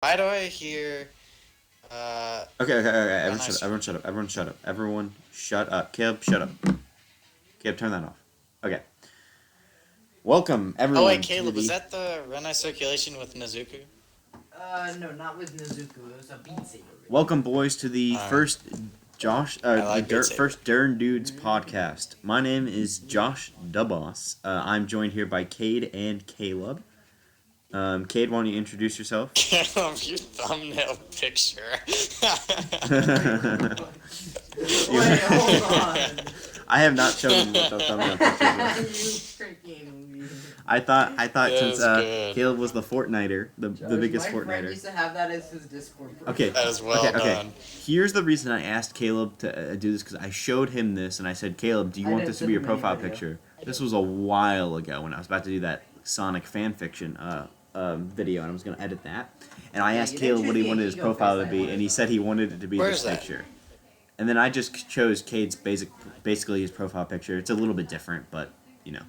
Why do I hear Okay. when Everyone I shut up. Everyone shut up. Everyone shut up. Everyone shut up. Caleb, shut up. Caleb, turn that off. Okay. Welcome, Oh wait, everyone, to Caleb, was the... that the Renai circulation with Nazuku? No, not with Nezuko. It was a Beat Saber. Welcome, boys, to the first I like Beat Saber. first Durn Dudes podcast. My name is Josh Duboss. I'm joined here by Cade and Caleb. Cade, why don't you introduce yourself? Caleb, your thumbnail picture. Wait, hold on. I have not chosen what the thumbnail picture is. You freaking. I thought That since was good. Caleb was the Fortniter, the biggest My friend Fortniter. used to have that as his Discord profile. Okay. That is well Okay. done. Here's the reason I asked Caleb to do this, because I showed him this and I said, Caleb, do you I want didn't this to be your send him any profile video. picture? This was a while ago when I was about to do that Sonic fanfiction video, and I was going to edit that. And I Yeah, asked you Caleb didn't what he choose wanted the his ego profile face to I be, wanted. and he said he wanted it to be Where this is that? picture. And then I just chose Cade's basically his profile picture. It's a little bit different, but, you know.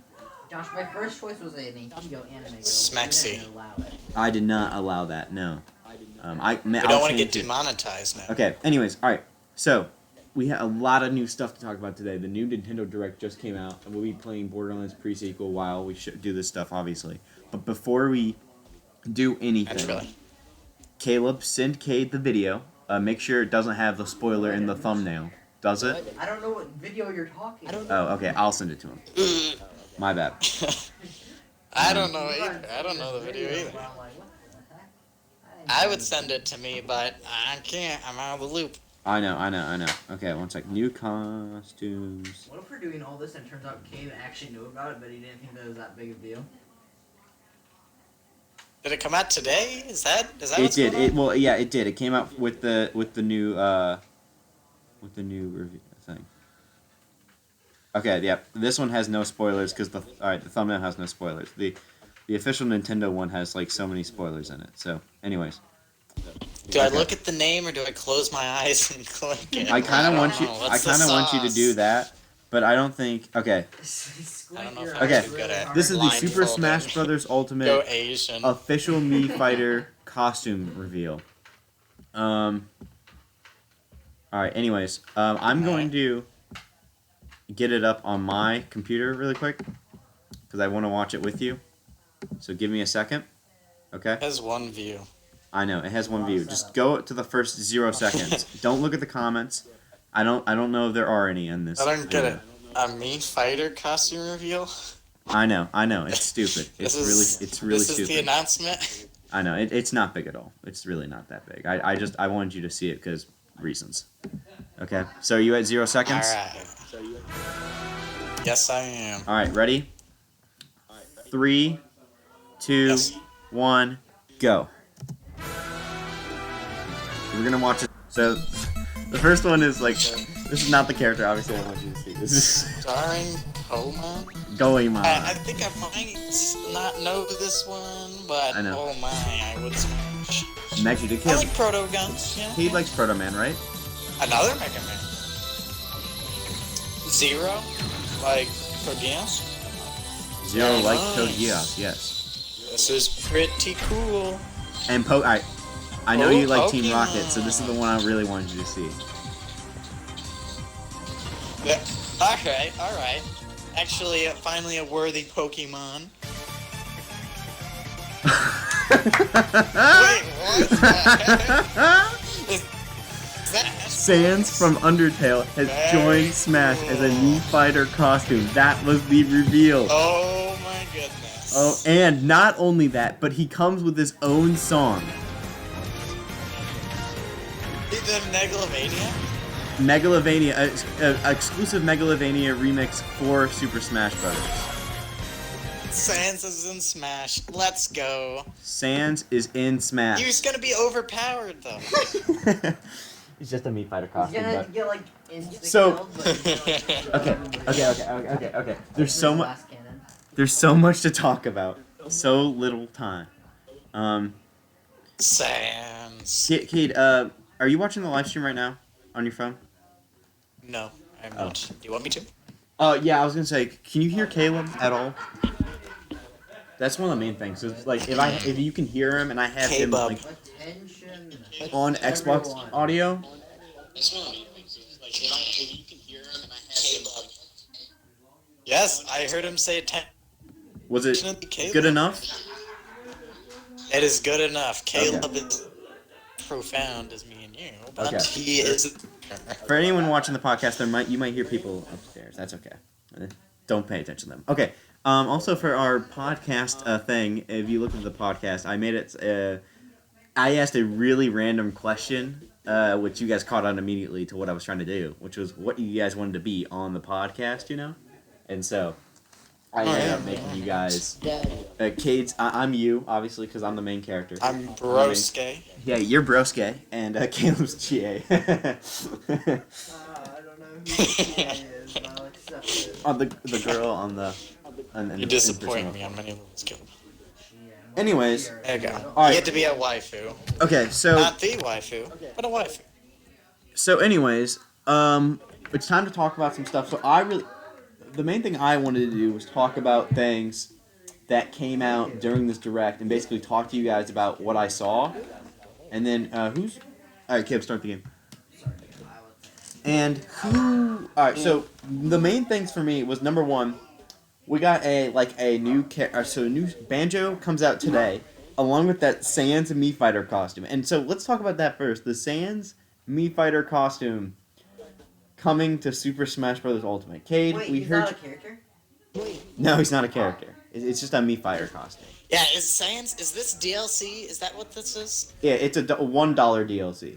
Josh, my first choice was an Ichigo anime girl. Smexy. You didn't allow it. I did not allow that, no. We don't want to get demonetized now. Okay, anyways, alright. So, we have a lot of new stuff to talk about today. The new Nintendo Direct just came out, and we'll be playing Borderlands pre-sequel while we should do this stuff, obviously. But before we do anything, Naturally. Caleb, send Cade the video. Make sure it doesn't have the spoiler in the thumbnail. Does it? I don't know what video you're talking about. Oh, okay, I'll send it to him. My bad. I don't know either. I don't know the video either. I'm like, what the heck? I would send it to me, but I can't. I'm out of the loop. I know. Okay, one sec. New costumes. What if we're doing all this and it turns out Cave actually knew about it, but he didn't think that was that big of a deal? Did it come out today? Is that It what's did. going on? It did. It came out with the new review thing. Okay, yeah. This one has no spoilers because the thumbnail has no spoilers. The official Nintendo one has like so many spoilers in it. So, anyways, Do I look at the name or do I close my eyes and click it? I kind of don't want you. know. I What's the kind of want you to sauce? do that, but I don't think. Okay, I don't know if Your I'm Okay, eyes too really good at hard. this is the blindfolded. Super Smash Brothers Go Ultimate Asian. official Mii Fighter costume reveal. All right. Anyways, I'm going to get it up on my computer really quick because I want to watch it with you. So give me a second. Okay. It has one view. I know it has one view. Just go to the first 0 seconds. Don't look at the comments. I don't know if there are any in this. I don't get video. it. A Me Fighter costume reveal? I know. It's stupid. It's really This is stupid. the announcement? I know it's not big at all. It's really not that big. I wanted you to see it because reasons. Okay. So are you at 0 seconds? Alright. Yes, I am. All right. Ready? 3, 2, Yes. 1, go. We're gonna watch it. So the first one is like, this is not the character. Obviously, I want you to see. This is Starring Pokemon? Goemon. I think I might not know this one, but I know. oh my, I would smash. Next, you did I kill. like Proto Guns, yeah. He likes Proto Man, right? Another Mega Man. Zero? Like Progeos? Zero Very like nice. Code Geass, yes. This is pretty cool. And I know you like Team Pokemon. Rocket, so this is the one I really wanted you to see. Yeah. Alright. Actually, finally a worthy Pokemon. Wait, what the heck? Is that Sans from Undertale has Very joined Smash as a cool. Mii Fighter costume. That was the reveal. Oh my goodness. Oh, and not only that, but he comes with his own song. The Megalovania? Megalovania, exclusive Megalovania remix for Super Smash Bros. Sans is in Smash. Let's go. Sans is in Smash. He's gonna be overpowered though. It's just a Mii Fighter He's costume, gonna but... get like instant So- kills, but he's gonna, like, Okay. There's so much. Glass cannon. There's so much to talk about. So little time. Sans. Cade, are you watching the live stream right now on your phone? No, I'm not. Do you want me to? Yeah, I was gonna say, can you hear Caleb at all? That's one of the main things. It's like if you can hear him and I have him K-Bub. like, Attention. on Xbox Everyone. audio. This one, like, you can hear him, and I had him, like, yes, I heard him say attention Was it to Caleb. good enough? It is good enough. Caleb Okay. is profound as me and you, but Okay. he is. For anyone watching the podcast, you might hear people upstairs. That's okay. Don't pay attention to them. Okay. Also, for our podcast thing, if you look at the podcast, I made it. I asked a really random question, which you guys caught on immediately to what I was trying to do, which was what you guys wanted to be on the podcast, you know? And so I ended up making you guys. Cade's, I'm you, obviously, because I'm the main character. I'm Broske. Yeah, you're Broske, and Caleb's GA. I don't know who she is, but I'll accept it. Oh, the girl on the. You disappoint me on many levels, Caleb. Anyways, There you go. Alright. You get to be a waifu. okay, so Not the waifu, but a waifu. anyways, it's time to talk about some stuff. So the main thing I wanted to do was talk about things that came out during this direct, and basically talk to you guys about what I saw, and then all right, Caleb, start the game. And all right, so the main things for me was number one. We got a new new Banjo comes out today, along with that Sans Mii Fighter costume. And so let's talk about that first. The Sans Mii Fighter costume coming to Super Smash Bros. Ultimate. Cade, Wait, we he's heard. not a character? No, he's not a character. It's just a Mii Fighter costume. Yeah, is this DLC? Is that what this is? Yeah, it's a $1 DLC.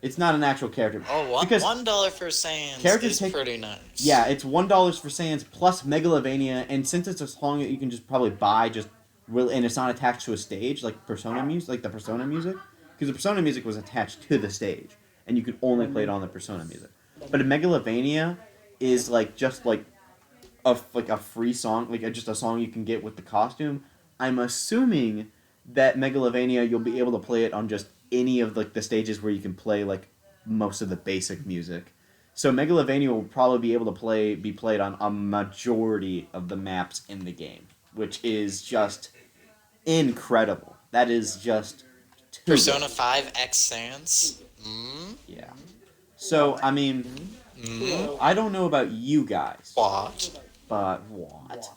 It's not an actual character. Oh, Because $1 for Sans characters is take- pretty nice. Yeah, it's $1 for Sans plus Megalovania, and since it's a song that you can just probably buy, and it's not attached to a stage like Persona music, like the Persona music, because the Persona music was attached to the stage, and you could only play it on the Persona music. But Megalovania is just a free song, just a song you can get with the costume. I'm assuming that Megalovania you'll be able to play it on just any of the stages where you can play most of the basic music. So Megalovania will probably be able to be played on a majority of the maps in the game, which is just incredible. That is just too Persona good. 5 X Sans. Yeah. So I mean, I don't know about you guys, What? but what?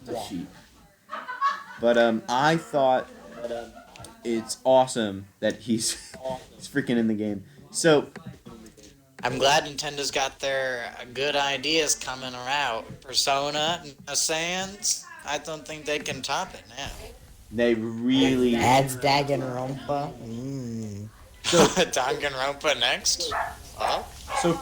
The sheep. But I thought it's awesome that he's freaking in the game. So I'm glad Nintendo's got their good ideas coming out. Persona, Sans. I don't think they can top it now. they really Adds Danganronpa. so Danganronpa next? Oh? so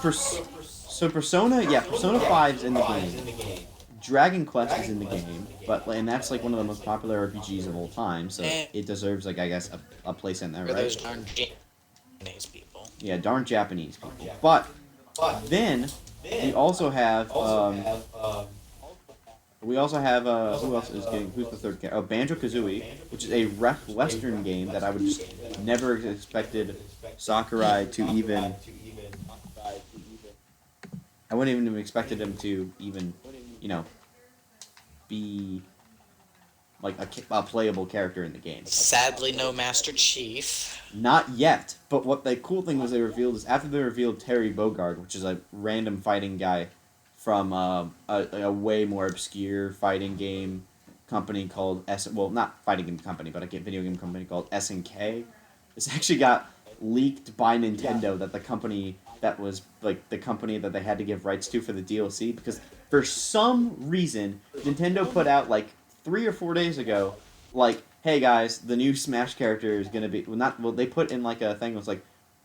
Persona 5's in the game. Dragon Quest is in the game, and that's one of the most popular RPGs of all time, so it deserves I guess a place in there, For right? those darn Japanese people. Yeah, darn Japanese people. But then we also have who else is getting, who's the third character? Oh, Banjo-Kazooie, which is a Western game that I would just never expected Sakurai to even. I wouldn't even have expected him to even, be a playable character in the game. Sadly, no Master Chief. Not yet, but what the cool thing was they revealed is after they revealed Terry Bogard, which is a random fighting guy from a way more obscure fighting game company called not fighting game company, but a video game company called SNK. This actually got leaked by Nintendo that the company that was the company that they had to give rights to for the DLC, because for some reason Nintendo put out 3 or 4 days ago, hey guys, the new Smash character is gonna be they put in a thing that was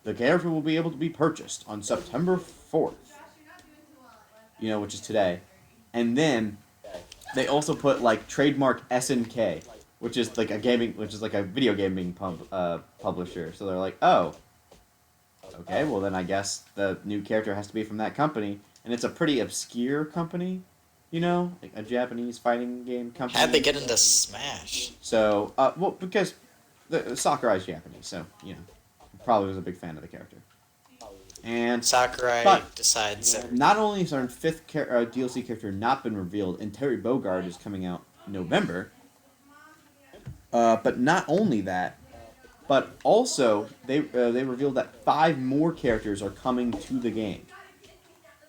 the character will be able to be purchased on September 4th, which is today, and then they also put trademark SNK, which is a video gaming publisher. So they're oh, okay, well then I guess the new character has to be from that company, and it's a pretty obscure company, a Japanese fighting game company. How'd they get into Smash? So, because Sakurai's Japanese, so probably was a big fan of the character. And Sakurai but decides. not only has our fifth DLC character not been revealed, and Terry Bogard is coming out in November. But not only that, But also, they revealed that 5 more characters are coming to the game.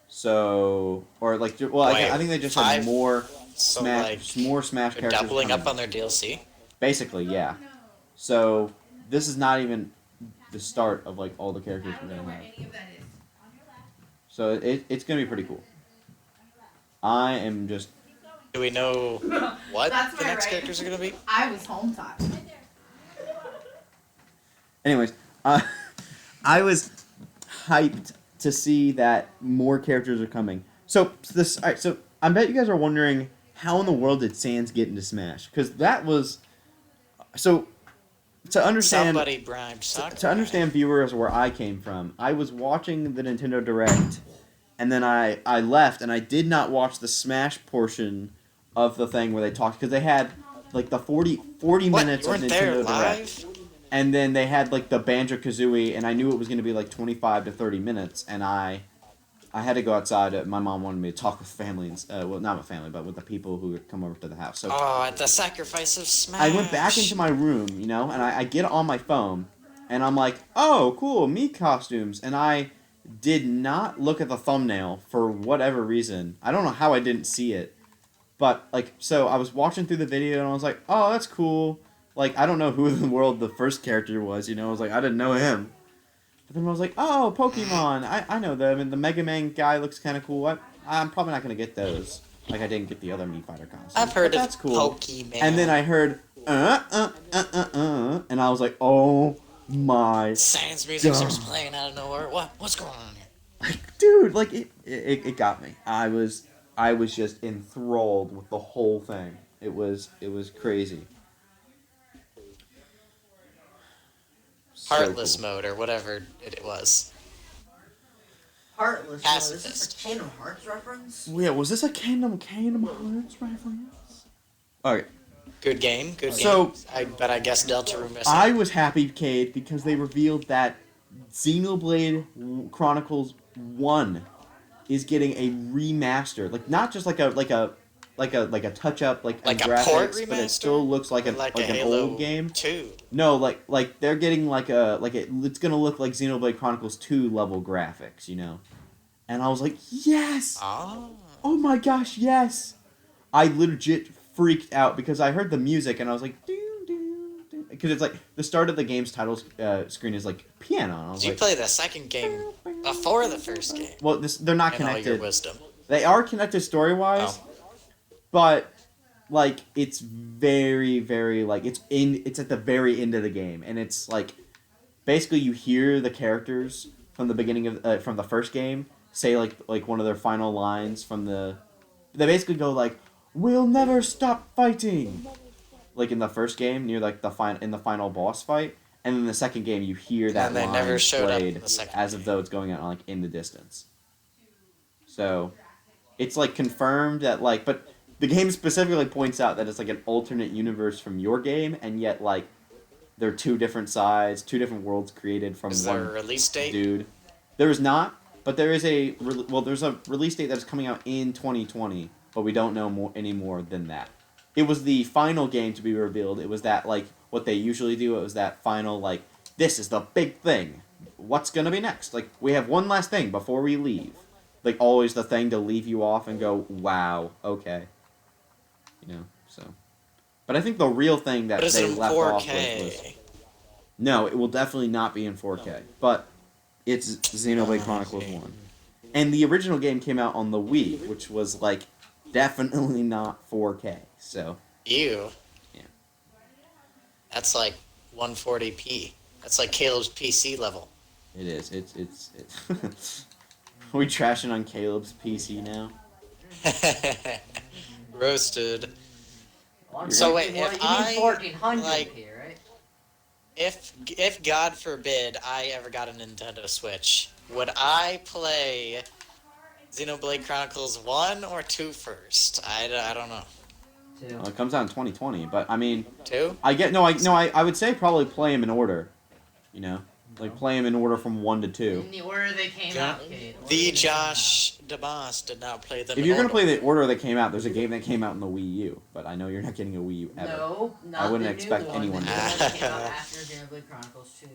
So, or like, well, Wait, I think they just said 5? more So like Smash they're characters doubling coming. up on their DLC. Basically, yeah. So this is not even the start of like all the characters we're gonna have. So it's gonna be pretty cool. I am just. Do we know what That's the my next right. characters are gonna be? I was home taught. Anyways, I was hyped to see that more characters are coming. So this, all right, so I bet you guys are wondering how in the world did Sans get into Smash? Because that was so to understand. Somebody bribed Sakurai. To understand viewers where I came from, I was watching the Nintendo Direct, and then I left, and I did not watch the Smash portion of the thing where they talked, because they had like the 40 What? minutes You of weren't there Nintendo live? Direct. And then they had like the Banjo-Kazooie, and I knew it was going to be like 25 to 30 minutes, and I had to go outside. My mom wanted me to talk with family, and well, not with family, but with the people who would come over to the house. So Oh, at the sacrifice of Smash. I went back into my room, you know, and I get on my phone, and I'm like, oh, cool, Mii costumes. And I did not look at the thumbnail for whatever reason. I don't know how I didn't see it. But, like, so I was watching through the video, and I was like, oh, that's cool. Like, I don't know who in the world the first character was, you know. I was like, I didn't know him. But then I was like, oh, Pokemon. I know them, and the Mega Man guy looks kind of cool. I'm probably not going to get those. Like, I didn't get the other Mii Fighter costumes. I've heard but of that's cool. Pokemon. And then I heard, and I was like, oh my. Sans music God. starts playing out of nowhere. What's going on here? Like, dude, like, it got me. I was just enthralled with the whole thing. It was crazy. So Heartless cool. mode or whatever it was. Heartless. Is Pacifist. this a Kingdom Hearts reference? Yeah, was this a Kingdom Hearts reference? Alright. Good game. Good So- game. But I guess Deltarune missing. I was happy, Cade, because they revealed that Xenoblade Chronicles 1 is getting a remaster. Like, not just like a touch up like Like a graphics, port but it remaster? still looks like an like a like an Halo old game. 2. No, like they're getting it's gonna look like Xenoblade Chronicles 2 level graphics, you know. And I was like, yes! Oh. Oh my gosh, yes! I legit freaked out because I heard the music and I was like, because it's like the start of the game's title screen is like piano. And I was Did you like, play the second game before the first game? well, they're not In all your connected. wisdom. They are connected story wise, but like it's very very like it's at the very end of the game, and it's like basically you hear the characters from the beginning of from the first game say like one of their final lines from the. They basically go like, "We'll never stop fighting," like in the first game near like the final boss fight, and in the second game you hear that And they line never showed up played in the second as if though it's going on like in the distance. So, it's like confirmed that like, but the game specifically points out that it's like an alternate universe from your game, and yet like they're two different sides, two different worlds created from Is there one a release date? dude. There is not, but there is there's a release date that is coming out in 2020, but we don't know any more than that. It was the final game to be revealed. It was that like what they usually do. It was that final like, this is the big thing. What's gonna be next? Like, we have one last thing before we leave. Like, always the thing to leave you off and go, wow, okay. You know, so. But I think the real thing that But is they it in left off 4K? with was. No, it will definitely not be in 4K. But it's Xenoblade Chronicles 1. And the original game came out on the Wii, which was, like, definitely not 4K. So. Ew. Yeah. That's like 140p. That's like Caleb's PC level. It is. It's Are we trashing on Caleb's PC now? Roasted. Well, So you wait, mean if I, 1400 like- here, right? If God forbid I ever got a Nintendo Switch, would I play Xenoblade Chronicles 1 or 2 first? I don't know. Well, it comes out in 2020, but I mean, 2? I would say probably play them in order, you know. Like play them in order from 1 to 2. In the order they came out, Cade. The Josh DeMoss did not play them. If you're gonna play the order they came out, there's a game that came out in the Wii U, but I know you're not getting a Wii U ever. No, not I wouldn't the expect new one. anyone The to. new one that came out after Xenoblade Chronicles 2.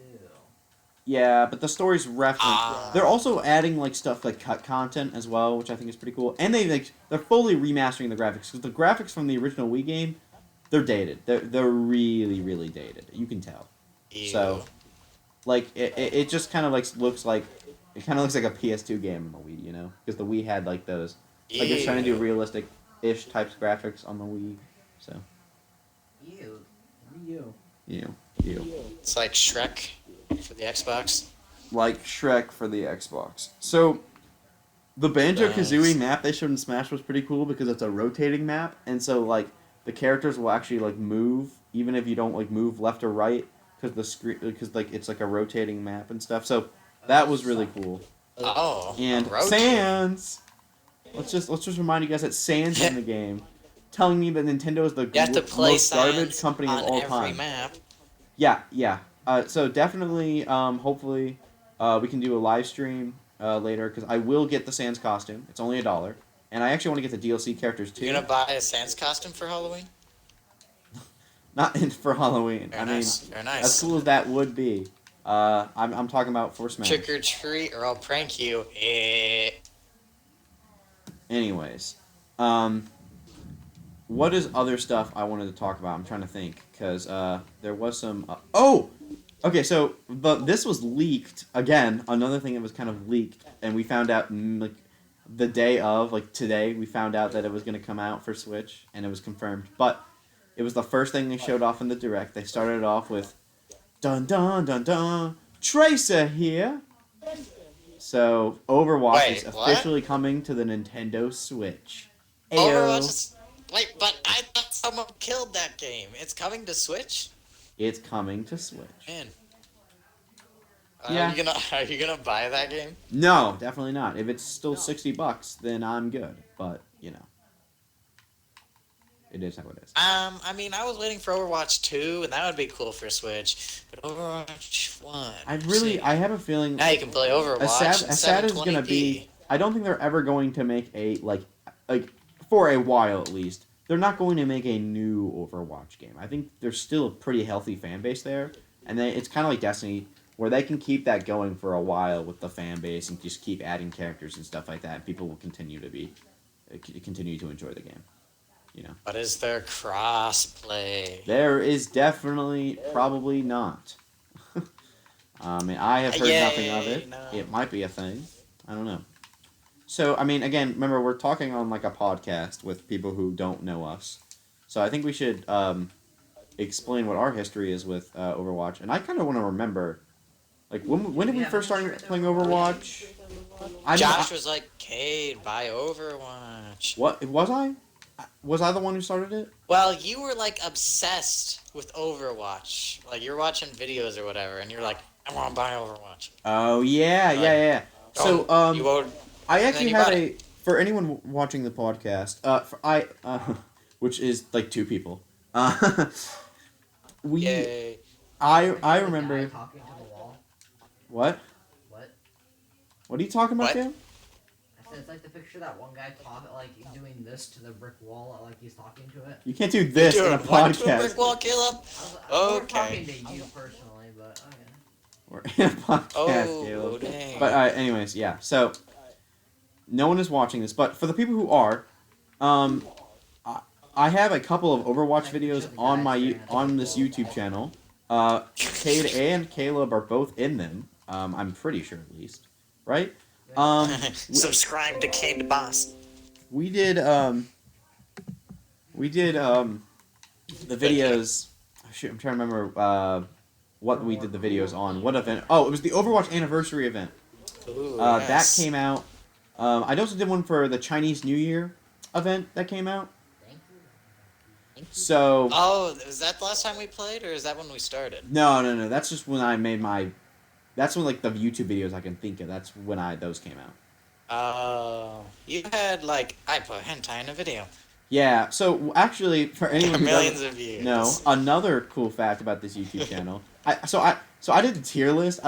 Yeah, but the story's referenced. Ah. They're also adding like stuff like cut content as well, which I think is pretty cool. And they're fully remastering the graphics because the graphics from the original Wii game, they're dated. They're really really dated. You can tell. Ew. So, like it just kind of like looks like it kind of looks like a PS2 game on the Wii, you know, because the Wii had like those like it's trying to do Ew. realistic-ish types of graphics on the Wii. So, Ew. you. It's like Shrek for the Xbox. Like Shrek for the Xbox. So, the Banjo-Kazooie Nice. map they showed in Smash was pretty cool because it's a rotating map, and so like the characters will actually like move even if you don't like move left or right because like it's like a rotating map and stuff. So that was really cool. Oh. And rotate. Sans. Let's just remind you guys that Sans in the game, telling me that Nintendo is the You have to play most garbage Sans company of on all every time. map. Yeah. So definitely, hopefully, we can do a live stream later because I will get the Sans costume. It's only $1, and I actually want to get the DLC characters too. You're gonna buy a Sans costume for Halloween? Not for Halloween. Very I nice. mean, Very nice. as cool as that would be, I'm talking about for Smash. Trick or treat, or I'll prank you. Anyways, what is other stuff I wanted to talk about? I'm trying to think because there was some. Okay. So this was leaked again. Another thing that was kind of leaked, and we found out like the day of, like today, we found out that it was going to come out for Switch, and it was confirmed. But it was the first thing they showed off in the Direct. They started it off with, dun dun dun dun, Tracer here. So Overwatch is Wait, what? officially coming to the Nintendo Switch. Overwatch is... Wait, but I thought someone killed that game. It's coming to Switch? It's coming to Switch. Man. Yeah. Are you gonna buy that game? No, definitely not. If it's still $60, then I'm good. But you know, it is how it is. I mean, I was waiting for Overwatch 2, and that would be cool for Switch. But Overwatch 1... I have a feeling. Now you can play Overwatch as sad in as gonna 720p. be. I don't think they're ever going to make a like for a while at least. They're not going to make a new Overwatch game. I think there's still a pretty healthy fan base there, and it's kind of like Destiny, where they can keep that going for a while with the fan base and just keep adding characters and stuff like that. And people will continue to enjoy the game. You know. But is there cross-play? There is definitely probably not. I mean, I have heard nothing of it. No. It might be a thing. I don't know. So, I mean, again, remember, we're talking on, like, a podcast with people who don't know us. So I think we should explain what our history is with Overwatch. And I kind of want to remember, like, when did we first start playing Overwatch? Josh was like, Cade, buy Overwatch. What? Was I? Was I the one who started it? Well, you were, like, obsessed with Overwatch. Like, you're watching videos or whatever, and you're like, I want to buy Overwatch. Oh, yeah. So, You owed... I then actually you had bought a for anyone watching the podcast, which is like 2 people. Yay. I remember Guy talking to the wall. what? What are you talking about, What? Cam? I said it's like the picture of that one guy like doing this to the brick wall, like he's talking to it. You can't do this in a Dude, what to a podcast. brick wall, Caleb? We're Okay. talking to you personally, but okay. We're in a podcast, Oh, Caleb. dang. But anyways, yeah. So no one is watching this, but for the people who are, I have a couple of Overwatch videos on this YouTube channel. Cade and Caleb are both in them. I'm pretty sure at least, right? Subscribe to Cade the Boss. We did the videos. Shoot, I'm trying to remember what we did the videos on. What event? Oh, it was the Overwatch anniversary event. Ooh, That yes. came out. I also did one for the Chinese New Year event that came out. Thank you. So Oh, was that the last time we played, or is that when we started? no. That's just when I made my. That's when like the YouTube videos I can think of. That's when those came out. Oh, you had like I put hentai in a video. Yeah. So actually, for anyone who Millions doesn't of views. know, another cool fact about this YouTube channel. So I did a tier list.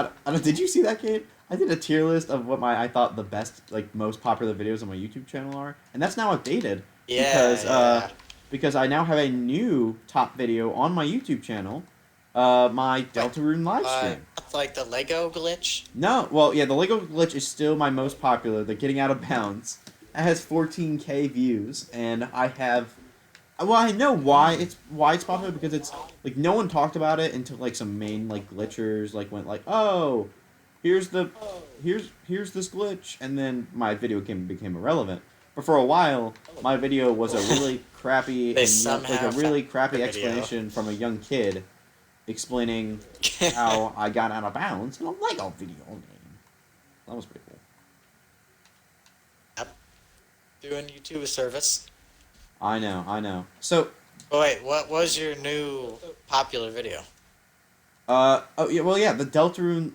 Did you see that, Kate? I did a tier list of what I thought the best, like, most popular videos on my YouTube channel are, and that's now updated Yeah, yeah. because I now have a new top video on my YouTube channel, my Wait, Deltarune live stream. like the Lego glitch? No, well, yeah, the Lego glitch is still my most popular. The getting out of bounds. It has 14K views, and I have. Well, I know why it's popular because it's like no one talked about it until like some main like glitchers like went like, oh, here's this glitch, and then my video became irrelevant. But for a while, my video was a really crappy They and like a somehow really found crappy the video. explanation from a young kid explaining how I got out of bounds in a Lego video game. That was pretty cool. Doing YouTube a service. I know. So, Oh, wait, what was your new popular video? the Deltarune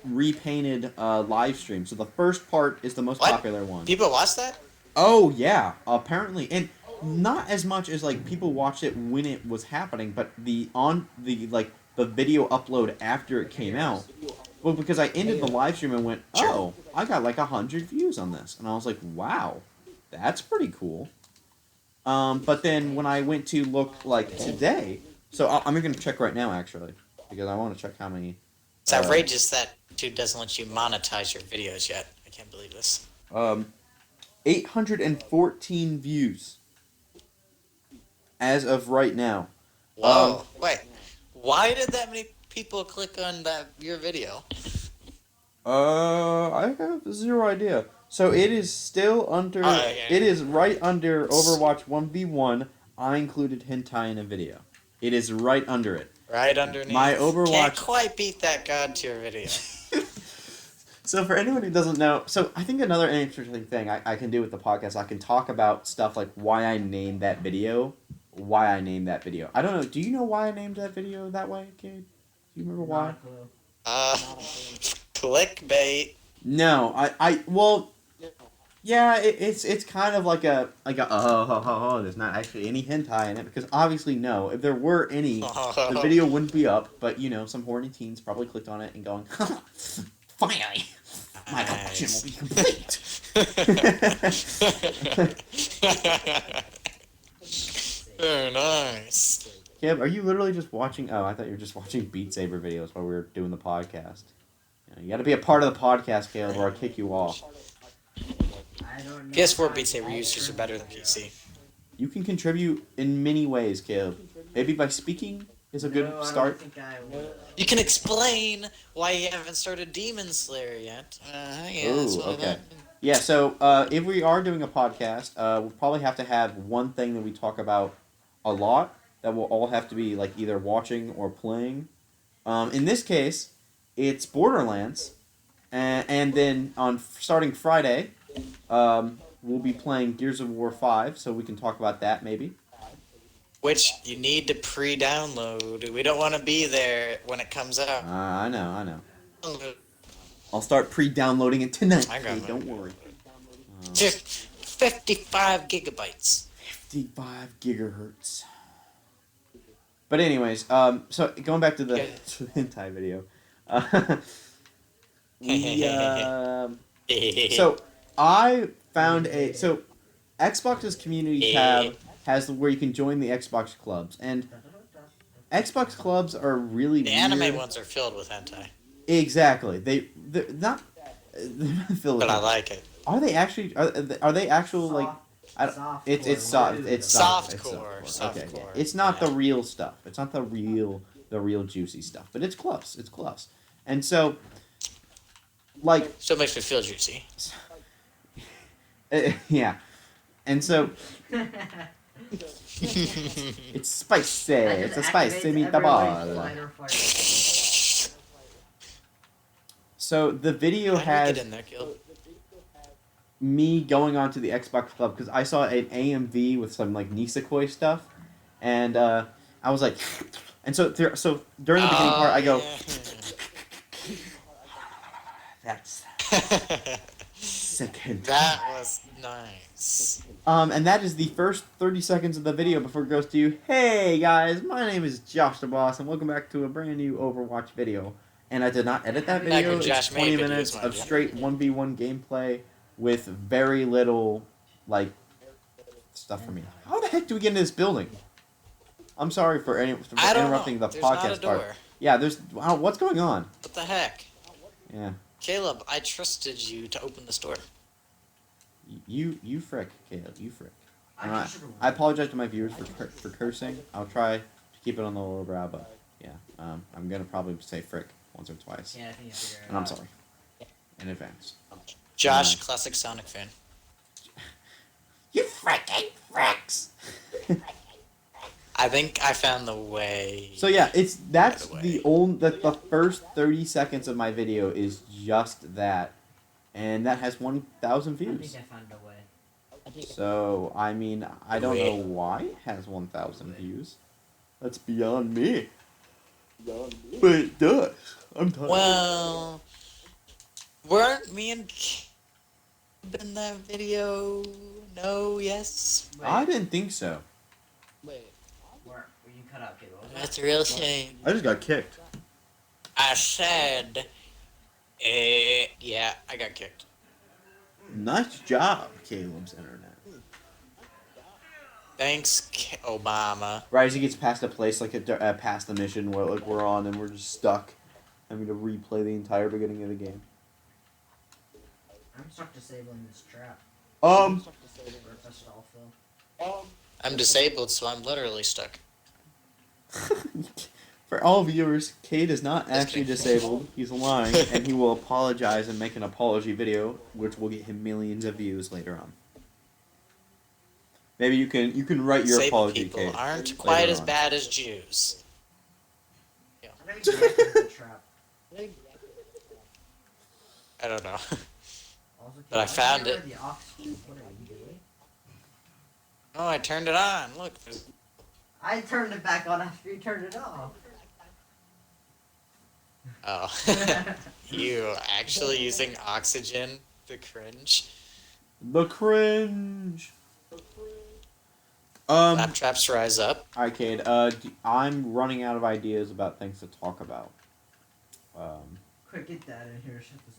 repainted live stream. So the first part is the most What? popular one. People watch that? Oh yeah, apparently, and not as much as like people watched it when it was happening, but the video upload after it came out. Well, because I ended the live stream and went, oh, I got like 100 views on this, and I was like, wow, that's pretty cool. But then when I went to look like today, so I'm going to check right now actually because I want to check how many. It's outrageous that YouTube doesn't let you monetize your videos yet. I can't believe this. 814 views as of right now. Whoa. Wait. Why did that many people click on your video? I have zero idea. So it is still under. Yeah. It is right under Overwatch 1v1. I included hentai in a video. It is right under it. Right underneath. My Overwatch. Can't quite beat that god tier video. So for anyone who doesn't know, so I think another interesting thing I can do with the podcast, I can talk about stuff like why I named that video. I don't know. Do you know why I named that video that way, Cade? Do you remember why? Clickbait. No, well, yeah, it's kind of like a there's not actually any hentai in it because obviously no, if there were any, the video wouldn't be up. But you know, some horny teens probably clicked on it and going, finally, my collection will be complete. Oh, nice. Kev, are you literally just watching? Oh, I thought you were just watching Beat Saber videos while we were doing the podcast. You got to be a part of the podcast, Caleb, or I'll kick you off. I don't know. PS4 Beat Saber users are better than PC. You can contribute in many ways, Caleb. Maybe by speaking is a good start. I don't think I would. You can explain why you haven't started Demon Slayer yet. Yeah, that's Ooh, why okay. that- Yeah, so if we are doing a podcast, we'll probably have to have one thing that we talk about a lot that we'll all have to be like either watching or playing. In this case, it's Borderlands, and then on starting Friday, we'll be playing Gears of War 5, so we can talk about that maybe. Which you need to pre-download. We don't want to be there when it comes out. I know. I'll start pre-downloading it tonight. I got Hey, it. don't worry. Just 55 gigabytes. 55 gigahertz. But anyways, so going back to the hentai video, so I found Xbox's community tab has where you can join the Xbox clubs, and Xbox clubs are really The weird. anime ones are filled with hentai, Exactly. They're not filled with but I it. like it. Are they actually? Are they actual like? It's soft. It's soft. Softcore. It's softcore. Okay, Softcore. yeah. It's not Yeah. the real stuff. It's not the real juicy stuff. But it's close. It's close. And so, like, Still makes me feel juicy. yeah. And so it's spicy. It's a spicy meatball. So the video How do we get has in there, Gil? me going on to the Xbox Club because I saw an AMV with some like Nisekoi stuff, and I was like, and so during the beginning part I go, Yeah. that's second. That was nice. And that is the first 30 seconds of the video before it goes to you. Hey guys, my name is Josh the Boss, and welcome back to a brand new Overwatch video. And I did not edit that Back video. when Josh It's 20 made videos, minutes mind of you. straight 1v1 gameplay with very little, like, stuff for me. How the heck do we get into this building? I'm sorry for I don't interrupting know. the There's not podcast a door. part. Yeah, there's. Wow, what's going on? What the heck? Yeah. Caleb, I trusted you to open this door. You frick, Caleb. You frick. And I should've I apologize to my viewers for cursing. I'll try to keep it on the lower brow, but yeah, I'm gonna probably say frick once or twice, Yeah, I think you figured it and I'm out. sorry in advance. Josh, Nice. classic Sonic fan. You fricking fricks. I think I found the way. So yeah, that's By the way. the only the first 30 seconds of my video is just that, and that has 1,000 I views. think I found a way. So I mean, I don't know why it has 1,000 views. That's beyond me. But it does. I'm tired. Well, weren't me and Caleb in that video? No, yes. Wait, I didn't think so. where you cut out, Caleb? What was That's that? a real shame. I just got kicked. I said, yeah, I got kicked. Nice job, Caleb's internet. Thanks, Obama. Right as he gets past a place like past the mission where like we're on and we're just stuck, having to replay the entire beginning of the game. I'm stuck disabling this trap. Um. Or if I stall Phil. I'm disabled, so I'm literally stuck. For all viewers, Cade is not Just actually kidding. disabled. He's lying, and he will apologize and make an apology video, which will get him millions of views later on. Maybe you can write your Disabled apology, people Cade. aren't quite later as on. bad as Jews. I don't even know the trap. I don't know. Also, But I can found get it. rid of the oxygen? What are you doing? Oh, I turned it on. Look. I turned it back on after you turned it off. Oh. You actually using oxygen? The cringe. The cringe. Lab traps rise up. Alright, Cade. I'm running out of ideas about things to talk about. Quick, get that in here. Shut this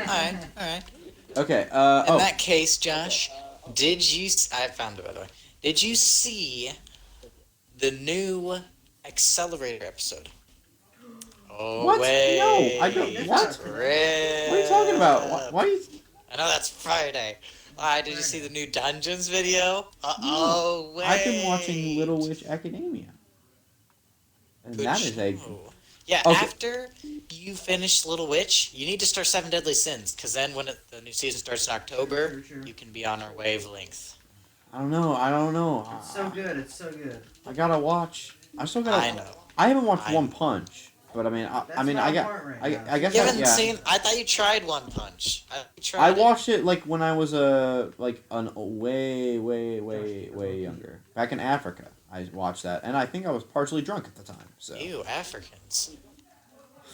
down. Alright. Okay. In that case, Josh, did you... I found it, by the way. Did you see the new Accelerator episode? Oh, What? wait. No, I don't- what? What are you talking about? Why are you... I know that's Friday. Did you see the new Dungeons video? Uh-oh, wait. I've been watching Little Witch Academia. And Good that is a... show. Yeah, Okay. after you finish Little Witch, you need to start Seven Deadly Sins, because then when the new season starts in October, Sure. you can be on our wavelength. I don't know. It's so good. It's so good. I gotta watch... I still gotta... I know. I haven't watched I One know. Punch. But I mean, I That's mean, not I got... important right now. I guess You I, haven't yeah. seen... I thought you tried One Punch. You tried I it. watched it like when I was way younger. Back in Africa, I watched that, and I think I was partially drunk at the time. So Ew, Africans.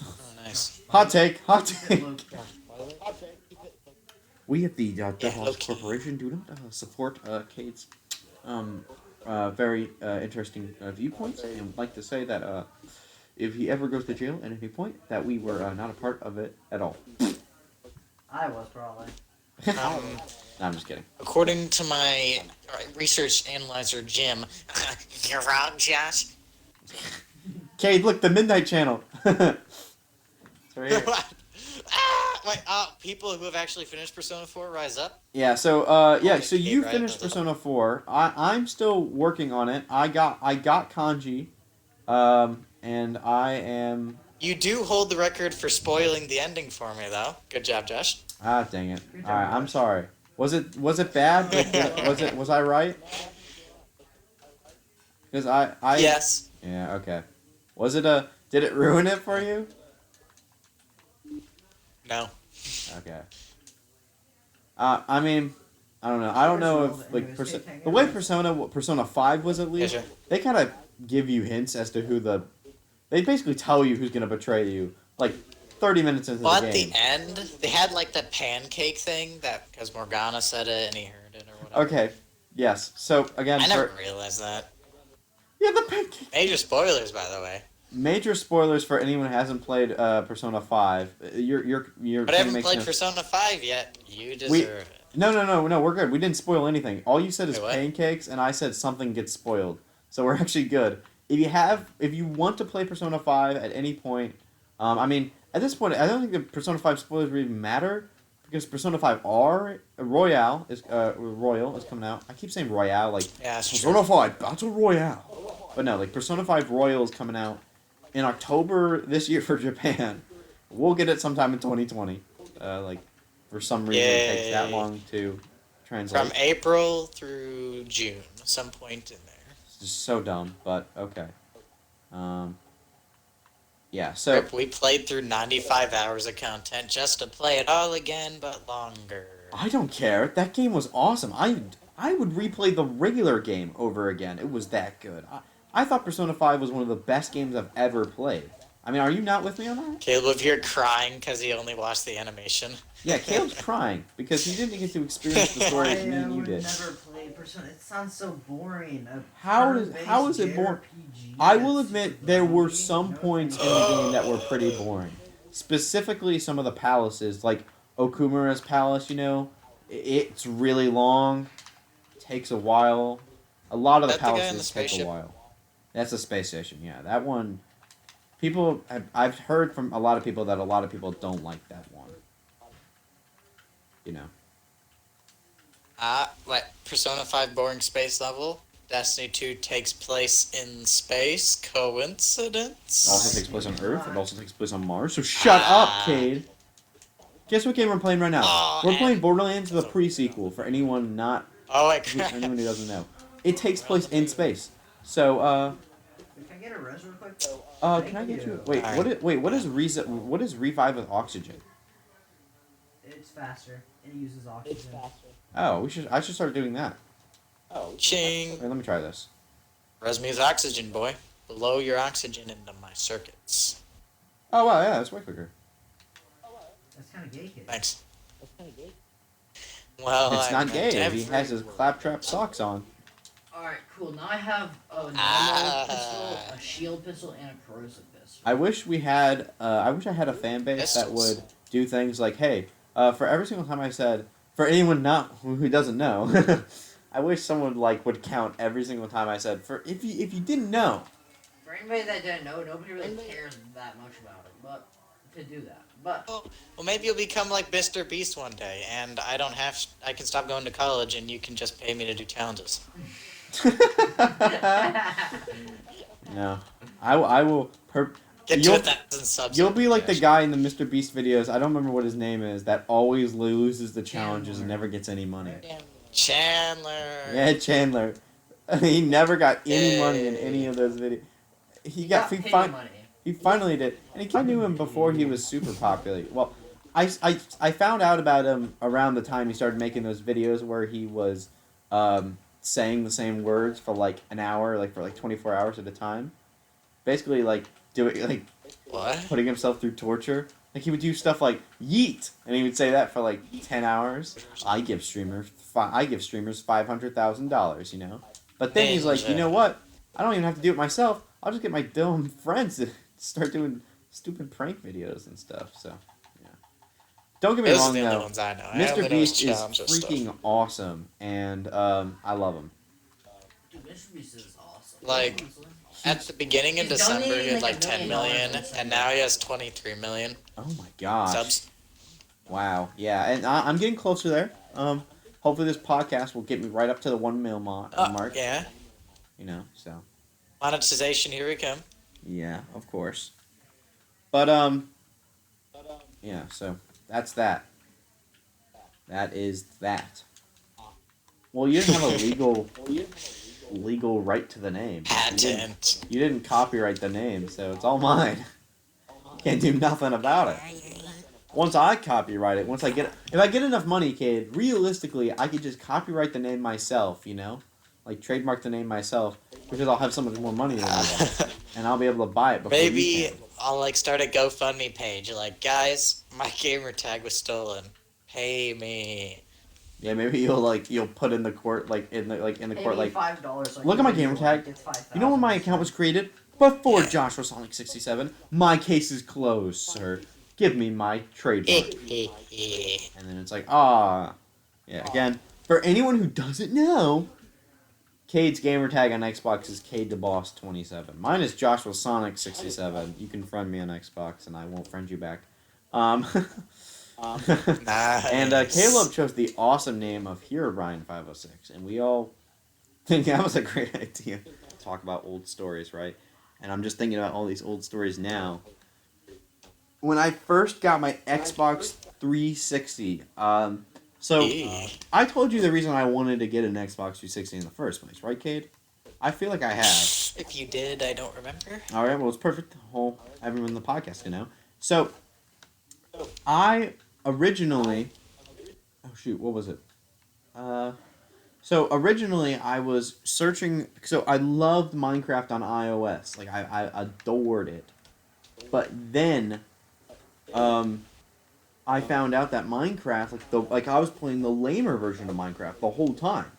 Oh, nice. hot take. Low-key. We at the Yeah, Devils low-key. Corporation do not support Kate's very interesting viewpoints, and would like to say that if he ever goes to jail at any point, that we were not a part of it at all. I was probably. No, I'm just kidding. According to my research analyzer, Jim, you're wrong, Josh. Kate, look, the Midnight Channel. It's right here. Wait, people who have actually finished Persona 4 rise up? Yeah, so Okay, so you right, finished right. Persona 4. I'm still working on it. I got kanji, and I am You do hold the record for spoiling the ending for me, though. Good job, Josh. dang it. Good All job, right, I'm Josh. sorry. Was it bad? Was I right? Because I Yes. Yeah, okay. Was it did it ruin it for you? No. Okay. I mean, I don't know. I don't know if like the way Persona 5 was at least. Yeah, sure. They kind of give you hints as to who they basically tell you who's gonna betray you like 30 minutes into Well, the at game. the end, they had like the pancake thing that because Morgana said it and he heard it or whatever. Okay. Yes. So again, I never realized that. yeah, the pancake. Major spoilers, by the way. Major spoilers for anyone who hasn't played Persona 5. You're But I thing haven't makes played no... Persona 5 yet. You deserve it. No, we're good. We didn't spoil anything. All you said is Wait, what? pancakes, and I said something gets spoiled. So we're actually good. If you want to play Persona 5 at any point, I mean, at this point, I don't think the Persona 5 spoilers really matter, because Persona 5 Royale is coming out. I keep saying Royale, like, Yeah, it's Persona true. 5 Battle Royale. But no, like, Persona 5 Royal is coming out in October this year for Japan. We'll get it sometime in 2020. For some reason, it takes that Yay. long to translate. From April through June, some point in there. It's just so dumb, but okay. Yeah, so Rip, we played through 95 hours of content just to play it all again, but longer. I don't care. That game was awesome. I would replay the regular game over again. It was that good. I thought Persona 5 was one of the best games I've ever played. I mean, are you not with me on that? Caleb, you're crying because he only watched the animation. Yeah, Caleb's crying because he didn't get to experience the story as me and you would did. never play Persona. It sounds so boring. How is it boring? I will admit there were some points in the game that were pretty boring. Specifically, some of the palaces, like Okumura's palace. It's really long, takes a while. A lot of the That the guy in the palaces take a spaceship? while. That's the space station. Yeah, that one. I've heard from a lot of people that a lot of people don't like that one. Like Persona 5 boring space level. Destiny 2 takes place in space. Coincidence? It also takes place on Earth. It also takes place on Mars. So shut up, Cade. Guess what game we're playing right now? Oh, We're playing and- Borderlands, the pre-sequel. For anyone anyone who doesn't know, it takes place in space. So, Can I get a res real quick? can I get you? Wait, what is revive with oxygen? It's faster. It uses oxygen. Oh, I should start doing that. Ching. Wait, let me try this. Resmi's oxygen, boy. Blow your oxygen into my circuits. Oh wow, yeah, that's way quicker. That's kind of gay, kid. Thanks. Well, It's not I gay meant if he has his claptrap socks on. Alright, cool. Now I have a normal pistol, a shield pistol, and a corrosive pistol. I wish I had a fan base that Pistols. would do things like, hey, for every single time I said, for anyone who doesn't know, I wish someone would count every single time I said, for if you didn't know. For anybody that didn't know, nobody really cares that much about it, but to do that. But well, maybe you'll become like Mr. Beast one day, and I can stop going to college, and you can just pay me to do challenges. No, I will. Get to 1,000 subs. You'll be like the guy in the Mr. Beast videos. I don't remember what his name is. That always loses the challenges and never gets any money. Chandler. Yeah, Chandler. He never got any money in any of those videos. He money. He finally did, and I knew him before he was super popular. Well, I found out about him around the time he started making those videos where he was saying the same words for an hour, for 24 hours at a time. Basically, doing What? putting himself through torture. He would do stuff like yeet, and he would say that for 10 hours. I give streamers $500,000, But then he's like, you know what? I don't even have to do it myself. I'll just get my dumb friends to start doing stupid prank videos and stuff. So, yeah. Don't get me Those are wrong, the only though. ones I know. I Mr. only know Beast is challenges stuff. freaking awesome, and I love him. Dude, Mr. Beast is awesome. Like, Honestly. At the beginning in He's December, he donating, had like, $1 10 million million, and now he has 23 million Oh my gosh. subs. Wow. Yeah, and I'm getting closer there. Hopefully this podcast will get me right up to the 1 mil mark. Yeah. So. Monetization, here we come. Yeah, of course. But, yeah, so that's that. That is that. Well, you didn't have a legal right to the name. Patent. You didn't copyright the name, so it's all mine. Can't do nothing about it. Once I copyright it, if I get enough money, kid, realistically, I could just copyright the name myself, trademark the name myself, because I'll have so much more money than you, and I'll be able to buy it before you Maybe can. I'll like start a GoFundMe page. Like, guys, my gamer tag was stolen. Pay me. Yeah, maybe you'll put in the court in the Pay court me like, $5. look at my gamer tag. It's 5,000. You know when my account was created? Before Yeah. Joshua Sonic 67. My case is closed, sir. Give me my trademark. And then it's like, ah. Yeah, again, for anyone who doesn't know, Cade's gamer tag on Xbox is CadeTheBoss27. Mine is Joshua Sonic 67. You can friend me on Xbox and I won't friend you back. And Nice. Caleb chose the awesome name of Herobrine 506, and we all think that was a great idea. Talk about old stories, right? And I'm just thinking about all these old stories now. When I first got my Xbox 360, so Eee. I told you the reason I wanted to get an Xbox 360 in the first place, right, Cade? I feel like I have. If you did, I don't remember. All right, well, it's perfect. Everyone in the podcast can know. So, I originally, oh shoot, what was it? So originally I was searching. So I loved Minecraft on iOS. Like I adored it. But then, I found out that Minecraft, like I was playing the lamer version of Minecraft the whole time.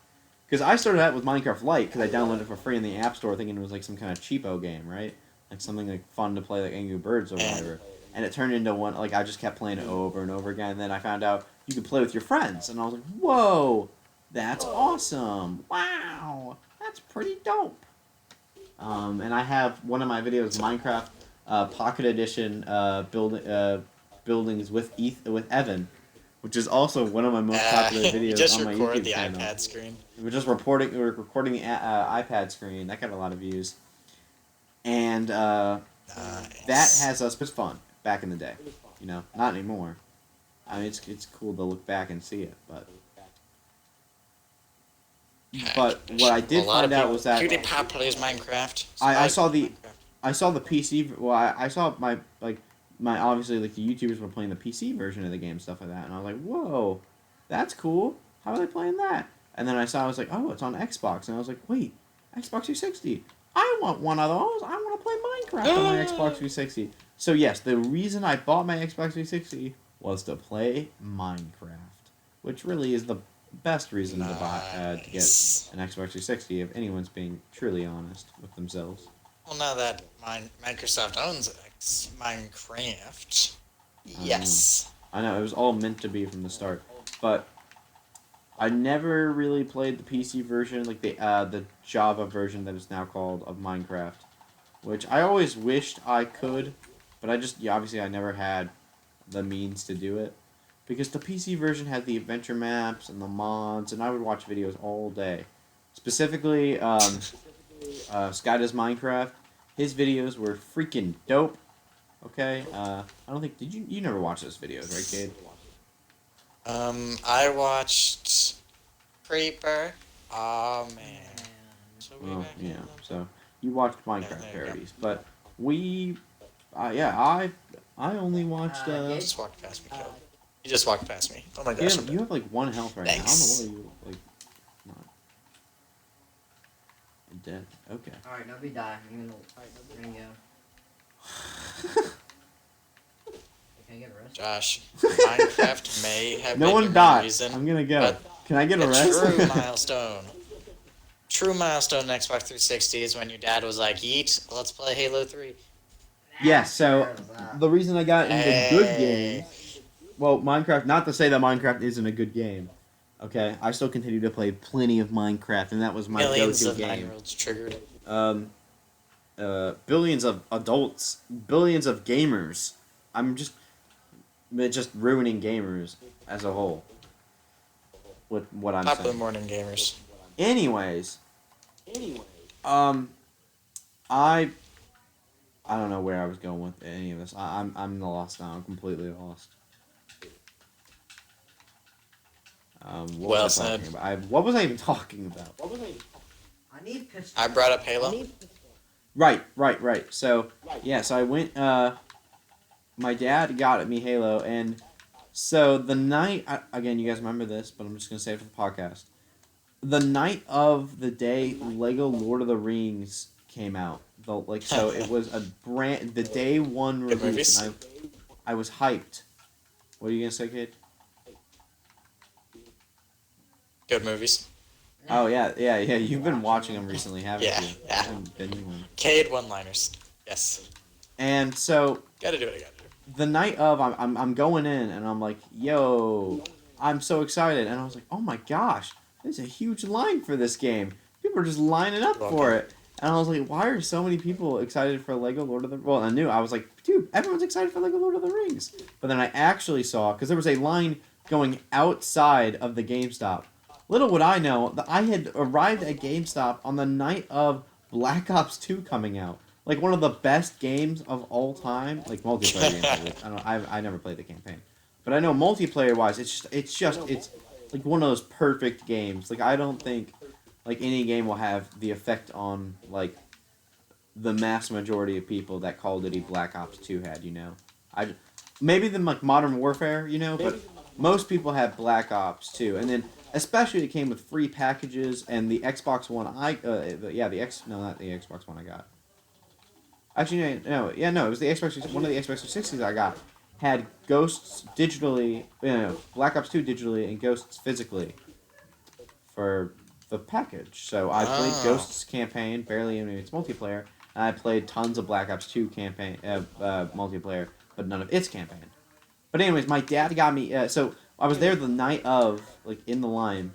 Because I started out with Minecraft Lite because I downloaded it for free in the App Store, thinking it was like some kind of cheapo game, right? Like something like fun to play, like Angry Birds or whatever. And it turned into one, like I just kept playing it over and over again. And then I found out you could play with your friends, and I was like, whoa, that's awesome! Wow, that's pretty dope. And I have one of my videos, Minecraft Pocket Edition, buildings with with Evan, which is also one of my most popular You videos just on my record YouTube the channel. iPad screen. We're recording the iPad screen. That got a lot of views, and Nice. that has us. It's fun back in the day, you know. Not anymore. I mean, it's cool to look back and see it, but what I did A lot of find out people- was that PewDiePie plays Minecraft. I saw play the- I saw the PC. Well, I saw my obviously like the YouTubers were playing the PC version of the game, stuff like that, and I was like, whoa, that's cool. How are they playing that? And then I was like, oh, it's on Xbox, and I was like, wait, Xbox 360. I want one of those. I want to play Minecraft on my Xbox 360. So yes, the reason I bought my Xbox 360 was to play Minecraft, which really is the best reason to buy to get Nice. an Xbox 360 if anyone's being truly honest with themselves. Well, now that Microsoft owns Minecraft, yes. I know, it was all meant to be from the start, but I never really played the PC version, like the Java version that is now called, of Minecraft, which I always wished I could, but obviously I never had the means to do it, because the PC version had the adventure maps and the mods, and I would watch videos all day. Specifically, Sky Does Minecraft, his videos were freaking dope. Okay, I don't think you never watched those videos, right, Cade? I watched Creeper. Oh man. So we Well, back in yeah. them? So you watched Minecraft there you go. parodies, but I only watched. You just walked past me, Caleb. You just walked past me. Oh my gosh. You have like one health right Thanks. now. I don't know what are you like. Not. I'm dead. Okay. Alright, nobody die. I'm gonna go. Can I get a rest? Josh, Minecraft may have No been one your main died. reason, I'm gonna go. but Can I get a a rest? true milestone. True milestone in Xbox 360 is when your dad was like, "Yeet, let's play Halo 3." Yeah. So Where was that? the reason I got into good Hey. games. Well, Minecraft. Not to say that Minecraft isn't a good game. Okay, I still continue to play plenty of Minecraft, and that was my Millions go-to of game. 9-year-olds triggered. Billions of adults, billions of gamers. I'm just ruining gamers as a whole. With what I'm Top of the saying. morning gamers. Anyways, I don't know where I was going with any of this. I'm lost now. I'm completely lost. What Well was I said. talking about? What was I even talking about? I need pistol. I brought up Halo. Right. So I went. My dad got me Halo, and so the night again, you guys remember this, but I'm just gonna say it for the podcast. The night of the day Lego Lord of the Rings came out. So it was the day one Good release, movies. and I was hyped. What are you gonna say, kid? Good movies. Oh yeah. You've been watching them recently, haven't Yeah, you? yeah. I've been binging them. Cade one-liners. Yes. And so Gotta do what I gotta do. the night of, I'm going in, and I'm like, yo, I'm so excited, and I was like, oh my gosh, there's a huge line for this game. People are just lining up You're for welcome. it, and I was like, why are so many people excited for Lego Lord of the? Well, I was like, dude, everyone's excited for Lego Lord of the Rings. But then I actually saw, because there was a line going outside of the GameStop. Little would I know that I had arrived at GameStop on the night of Black Ops 2 coming out. Like one of the best games of all time, like multiplayer games. At least. I never played the campaign, but I know multiplayer wise, it's like one of those perfect games. Like I don't think like any game will have the effect on like the mass majority of people that Call of Duty Black Ops 2 had. Maybe the like Modern Warfare, but most people have Black Ops 2, and then especially it came with free packages and the Xbox One. Not the Xbox One I got. Actually, no, it was the Xbox. One of the Xbox 360s I got had Ghosts digitally, Black Ops 2 digitally, and Ghosts physically for the package. So I played Ghosts campaign, barely any of its multiplayer, and I played tons of Black Ops 2 campaign multiplayer, but none of its campaign. But anyways, my dad got me. So I was there the night of, like in the line,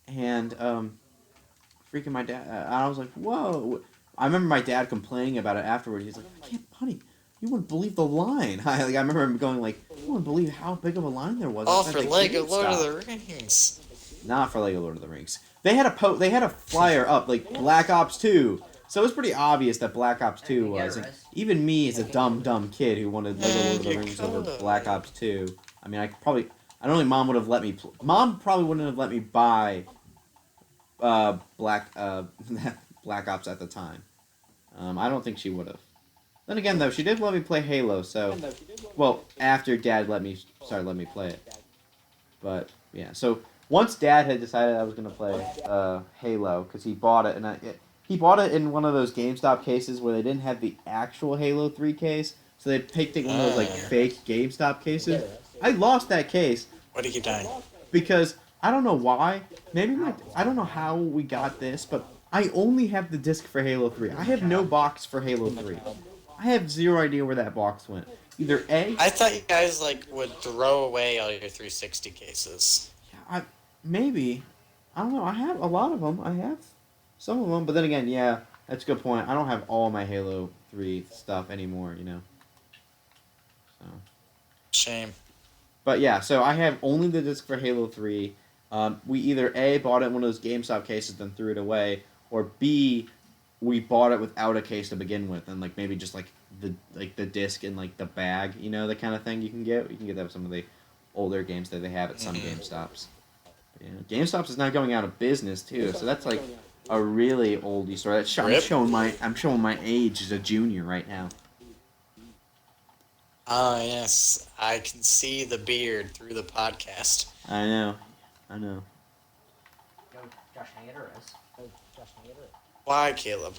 and freaking my dad. I was like, whoa. I remember my dad complaining about it afterwards. He's like, I can't, honey, you wouldn't believe the line. I remember him going like, you wouldn't believe how big of a line there was. All outside for the Lego GameStop." Lord of the Rings. Not for Lego Lord of the Rings. They had a flyer up like Black Ops 2. So it was pretty obvious that Black Ops 2 was. And even me as a dumb kid who wanted Lego Lord of the Rings over Black Ops 2. I mean, I don't think mom would have let me. Mom probably wouldn't have let me buy Black Ops at the time. I don't think she would have. Then again, though, she did let me play Halo. So, well, after Dad started letting me play it. But yeah, so once Dad had decided I was gonna play Halo because he bought it, and he bought it in one of those GameStop cases where they didn't have the actual Halo 3 case, so they picked one of those like fake GameStop cases. I lost that case. Why do you keep dying? Because I don't know why. I don't know how we got this, but I only have the disc for Halo 3. I have no box for Halo 3. I have zero idea where that box went. Either A. I thought you guys would throw away all your 360 cases. Maybe. I don't know. I have a lot of them. I have some of them, but then again, yeah, that's a good point. I don't have all my Halo 3 stuff anymore, So. Shame. But yeah, so I have only the disc for Halo 3. We either A, bought it in one of those GameStop cases, then threw it away, or B, we bought it without a case to begin with, and maybe just the disc and the bag, the kind of thing you can get. You can get that with some of the older games that they have at some GameStops. But, yeah, GameStops is now going out of business too, so that's a really oldie story. I'm showing my age as a junior right now. Ah, yes. I can see the beard through the podcast. I know. Go, Josh, can I get a rest? Why, Caleb?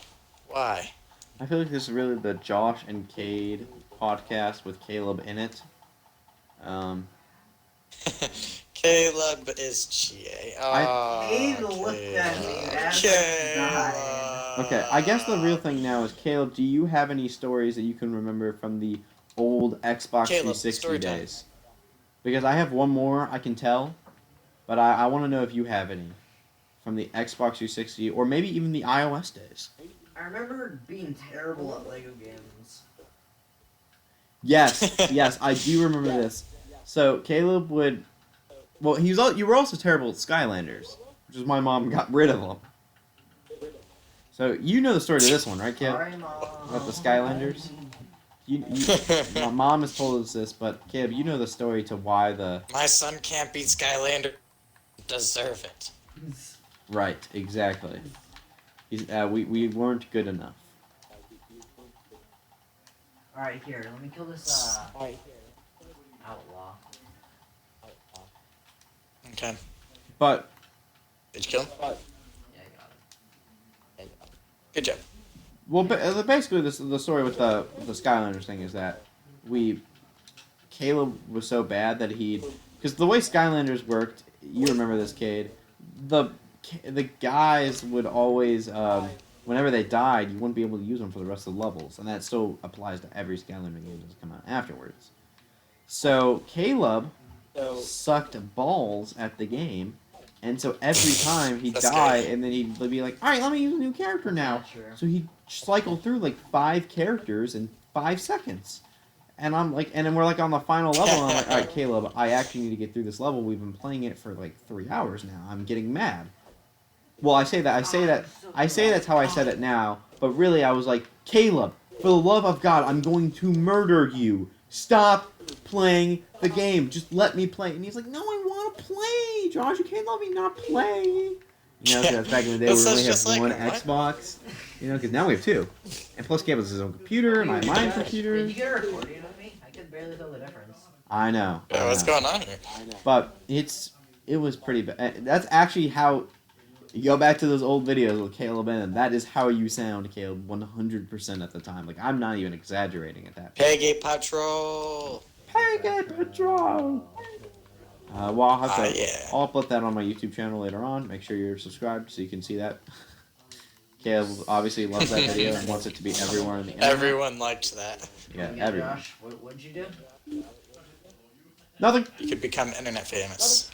Why? I feel like this is really the Josh and Cade podcast with Caleb in it. Caleb is GA. Oh, Caleb. Okay, I guess the real thing now is, Caleb, do you have any stories that you can remember from the old Xbox Caleb, 360 story time. days? Because I have one more I can tell, but I want to know if you have any from the Xbox 360 or maybe even the iOS days. I remember being terrible at Lego games. Yes, I do remember this. So Caleb would, well, you were also terrible at Skylanders, which is why Mom got rid of them. So you know the story to this one, right, Caleb? Sorry, Mom. About the Skylanders. My mom has told us this, but Caleb, you know the story to why the. My son can't beat Skylander. Deserve it. Right, exactly. We weren't good enough. Alright, here, let me kill this, outlaw. Okay. But Did you kill him? Yeah, I got it. Good job. Well, basically, the story with the Skylanders thing is that Caleb was so bad that because the way Skylanders worked, you remember this, Cade. The the guys would always whenever they died, you wouldn't be able to use them for the rest of the levels, and that still applies to every Skylander game that's come out afterwards. So Caleb sucked balls at the game, and so every time he'd That's die, good. and then he'd be like, "All right, let me use a new character now." That's not true. So he'd cycle through like 5 characters in 5 seconds. And I'm like, and then we're like on the final level, and I'm like, all right, Caleb, I actually need to get through this level. We've been playing it for like 3 hours now. I'm getting mad. Well, I say that's how I said it now, but really I was like, Caleb, for the love of God, I'm going to murder you. Stop playing the game. Just let me play. And he's like, no, I want to play, Josh. You can't let me not play. You know, because back in the day, That we only sounds just had like one him, what? Xbox. You know, because now we have 2. And plus, Caleb has his own computer, and I have my Did computer. you get a recording of me? I could barely tell the difference. I know. Yeah, what's going on here? But it was pretty bad. That's actually how you go back to those old videos with Caleb in. That is how you sound, Caleb, 100% at the time. Like I'm not even exaggerating at that. Peggy Patrol. Peggy Patrol. Well, I'll have to. Yeah. I'll upload that on my YouTube channel later on. Make sure you're subscribed so you can see that. Caleb obviously loves that video and wants it to be everywhere on the internet. Everyone liked that. Yeah, Yeah, everyone. Josh, what'd you do? Nothing. You could become internet famous.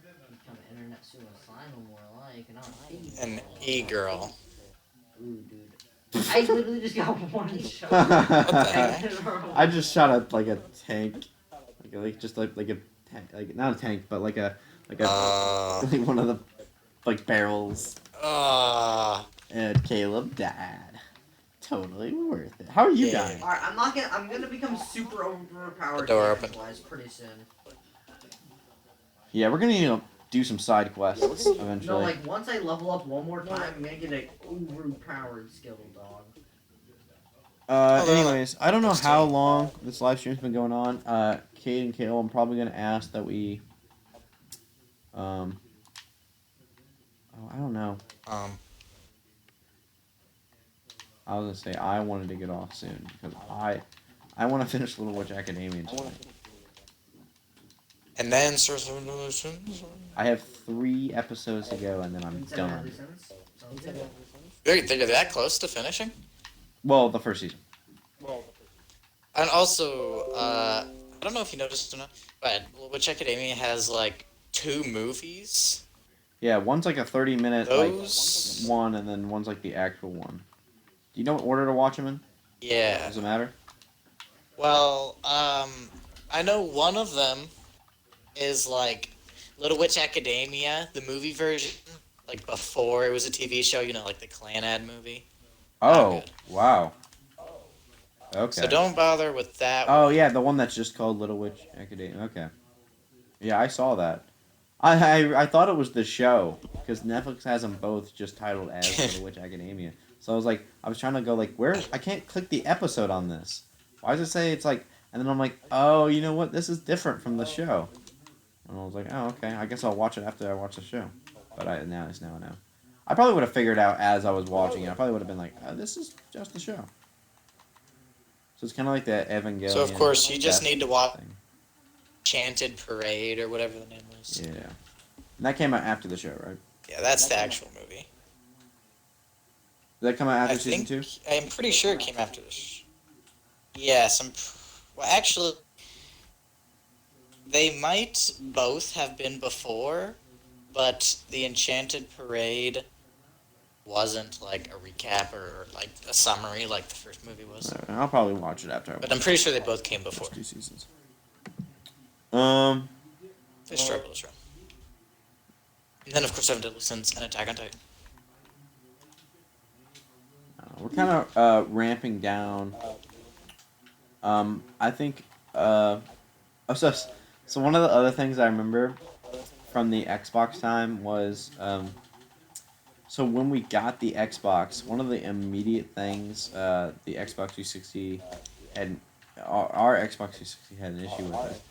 Become internet suicidal more like, not An e-girl. Ooh, dude. I literally just got one shot. I just shot at like a tank, like just like a tank, like not a tank, but like like one of the like barrels. And Caleb died. Totally worth it. How are you Yeah. dying? Alright, I'm gonna become super overpowered The door opened. damage-wise pretty soon. Yeah, we're gonna need to do some side quests eventually. No, like once I level up one more time, I'm gonna get an overpowered skill dog. Anyways, I don't know how long this live stream's been going on. Kate and Caleb, I'm probably gonna ask that we, oh, I don't know. I was gonna say I wanted to get off soon because I want to finish Little Witch Academia tonight. And then Source of Illusions. I have 3 episodes to go and then I'm Seven done. deadly sins. Sounds good. Wait, they're that close to finishing? Well, the first season. And also, I don't know if you noticed or not, but Witch Academia has like 2 movies. Yeah, one's like a 30-minute Those. like one, and then one's like the actual one. Do you know what order to watch them in? Yeah. Does it matter? Well, I know one of them is like Little Witch Academia, the movie version, like before it was a TV show. You know, like the Clan Ad movie. Oh, good. wow. Okay. So don't bother with that. Oh one. yeah, the one that's just called Little Witch Academia. Okay. Yeah, I saw that. I thought it was the show because Netflix has them both just titled as Little Witch Academia. So I was trying to go like, where I can't click the episode on this. Why does it say it's like? And then I'm like, oh, you know what? This is different from the show. And I was like, oh, okay. I guess I'll watch it after I watch the show. But now I know. I probably would have figured out as I was watching it. I probably would have been like, oh, this is just the show. So it's kind of like the Evangelion. So of course you just death need to watch thing. Enchanted Parade or whatever the name was. Yeah. And that came out after the show, right? Yeah, that's the actual movie. Did that come out after I season think 2? I'm pretty sure it came after this. Yes, well, actually, they might both have been before, but the Enchanted Parade wasn't like a recap or like a summary like the first movie was. Alright, I'll probably watch it after I But I'm pretty sure they both came before. watch 2 seasons. They struggle as well. And then, of course, Seven Deadly Sins and Attack on Titan. We're kind of ramping down. I think. So one of the other things I remember from the Xbox time was, so when we got the Xbox, one of the immediate things the Xbox 360 had, our Xbox 360 had an issue with it.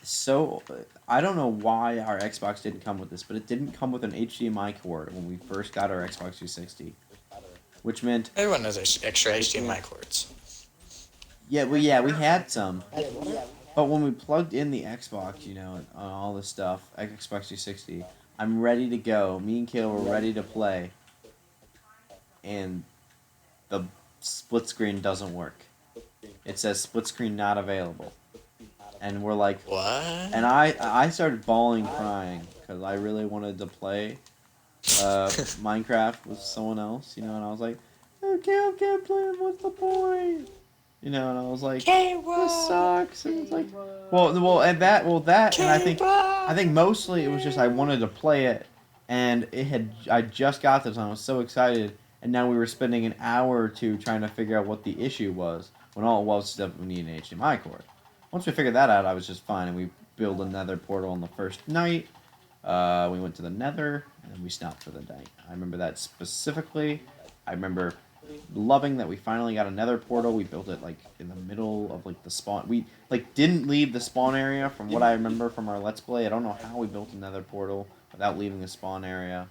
So I don't know why our Xbox didn't come with this, but it didn't come with an HDMI cord when we first got our Xbox 360. which meant Everyone knows extra HDMI cords. we had some, but when we plugged in the Xbox, on all this stuff, Xbox 360, I'm ready to go. Me and Kale were ready to play, and the split screen doesn't work. It says split screen not available, and we're like, What? and I started bawling, crying because I really wanted to play Minecraft with someone else, and I was like, okay, I can't play it. What's the point? And I was like, this sucks. And it's like, and I think mostly it was just I wanted to play it, and I just got this, and I was so excited, and now we were spending an hour or two trying to figure out what the issue was, when all it was that we needed an HDMI cord. Once we figured that out, I was just fine, and we built another portal on the first night. We went to the Nether, and then we stopped for the night. I remember that specifically. I remember loving that we finally got a Nether portal. We built it like in the middle of like the spawn. We like didn't leave the spawn area from what I remember from our Let's Play. I don't know how we built a Nether portal without leaving the spawn area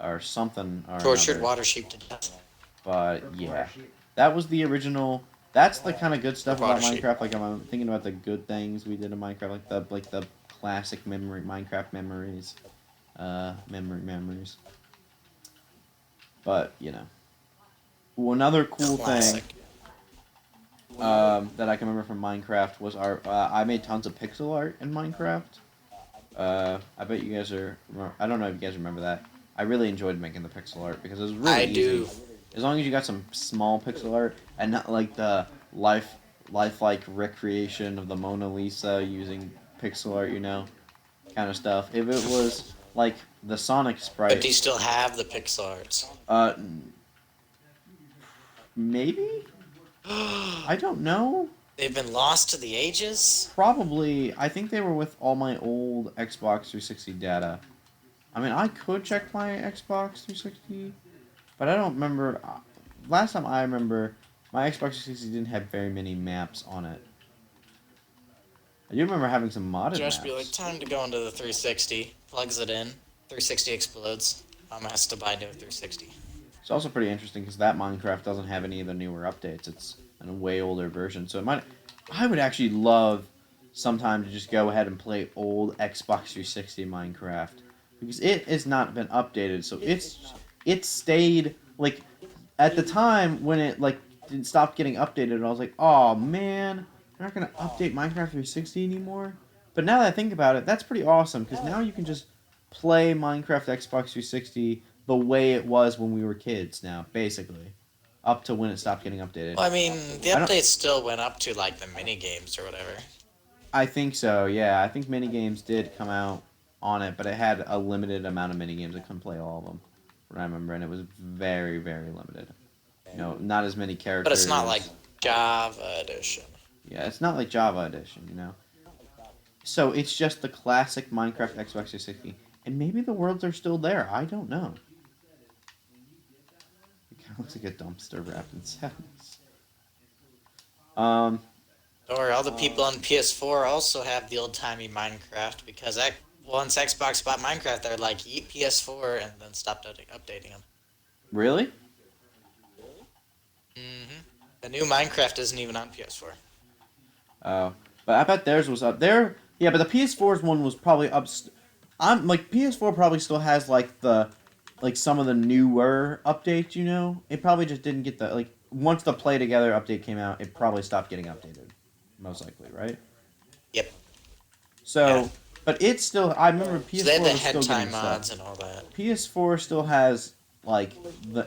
or something or Tortured another. water sheep to death. But yeah, that was the original. That's the kind of good stuff about Water sheep. Minecraft. Like I'm thinking about the good things we did in Minecraft, like the classic Minecraft memories, memories. But another cool Classic. thing that I can remember from Minecraft was I made tons of pixel art in Minecraft. I bet you guys are. I don't know if you guys remember that. I really enjoyed making the pixel art because it was really I easy. do. As long as you got some small pixel art and not like the lifelike recreation of the Mona Lisa using pixel art, kind of stuff. If it was like the Sonic sprite, But do you still have the pixel arts? Maybe. I don't know. They've been lost to the ages? Probably. I think they were with all my old Xbox 360 data. I mean, I could check my Xbox 360, but I don't remember. Last time I remember, my Xbox 360 didn't have very many maps on it. I do remember having some modded Josh maps. be like, time to go into the 360. Plugs it in. 360 explodes. Has to buy a new 360. It's also pretty interesting because that Minecraft doesn't have any of the newer updates. It's a way older version. So I would actually love sometime to just go ahead and play old Xbox 360 Minecraft because it has not been updated. So it stayed like at the time when it like didn't stop getting updated. I was like, oh man, they're not gonna update Minecraft 360 anymore. But now that I think about it, that's pretty awesome because now you can just play Minecraft Xbox 360 the way it was when we were kids now, basically. Up to when it stopped getting updated. Well, I mean, the I don't- updates still went up to, like, the mini games or whatever. I think so, yeah. I think minigames did come out on it, but it had a limited amount of minigames. I couldn't play all of them, from what I remember, and it was very, very limited. Not as many characters. But it's not like Java Edition. Yeah, it's not like Java Edition, So it's just the classic Minecraft Xbox 360. And maybe the worlds are still there. I don't know. It kind of looks like a dumpster wrapped in sadness. Or all the people on PS4 also have the old-timey Minecraft because once Xbox bought Minecraft, they're like, eat PS4, and then stopped updating them. Really? Mm-hmm. The new Minecraft isn't even on PS4. Oh, but I bet theirs was up there. Yeah, but the PS4's one was probably up. I'm like PS4 probably still has like some of the newer updates. It probably just didn't get the once the Play Together update came out, it probably stopped getting updated. Most likely, right? Yep. So, Yeah. but it's still. I remember PS4 So they had the was still hentai getting mods stuff. and all that. PS4 still has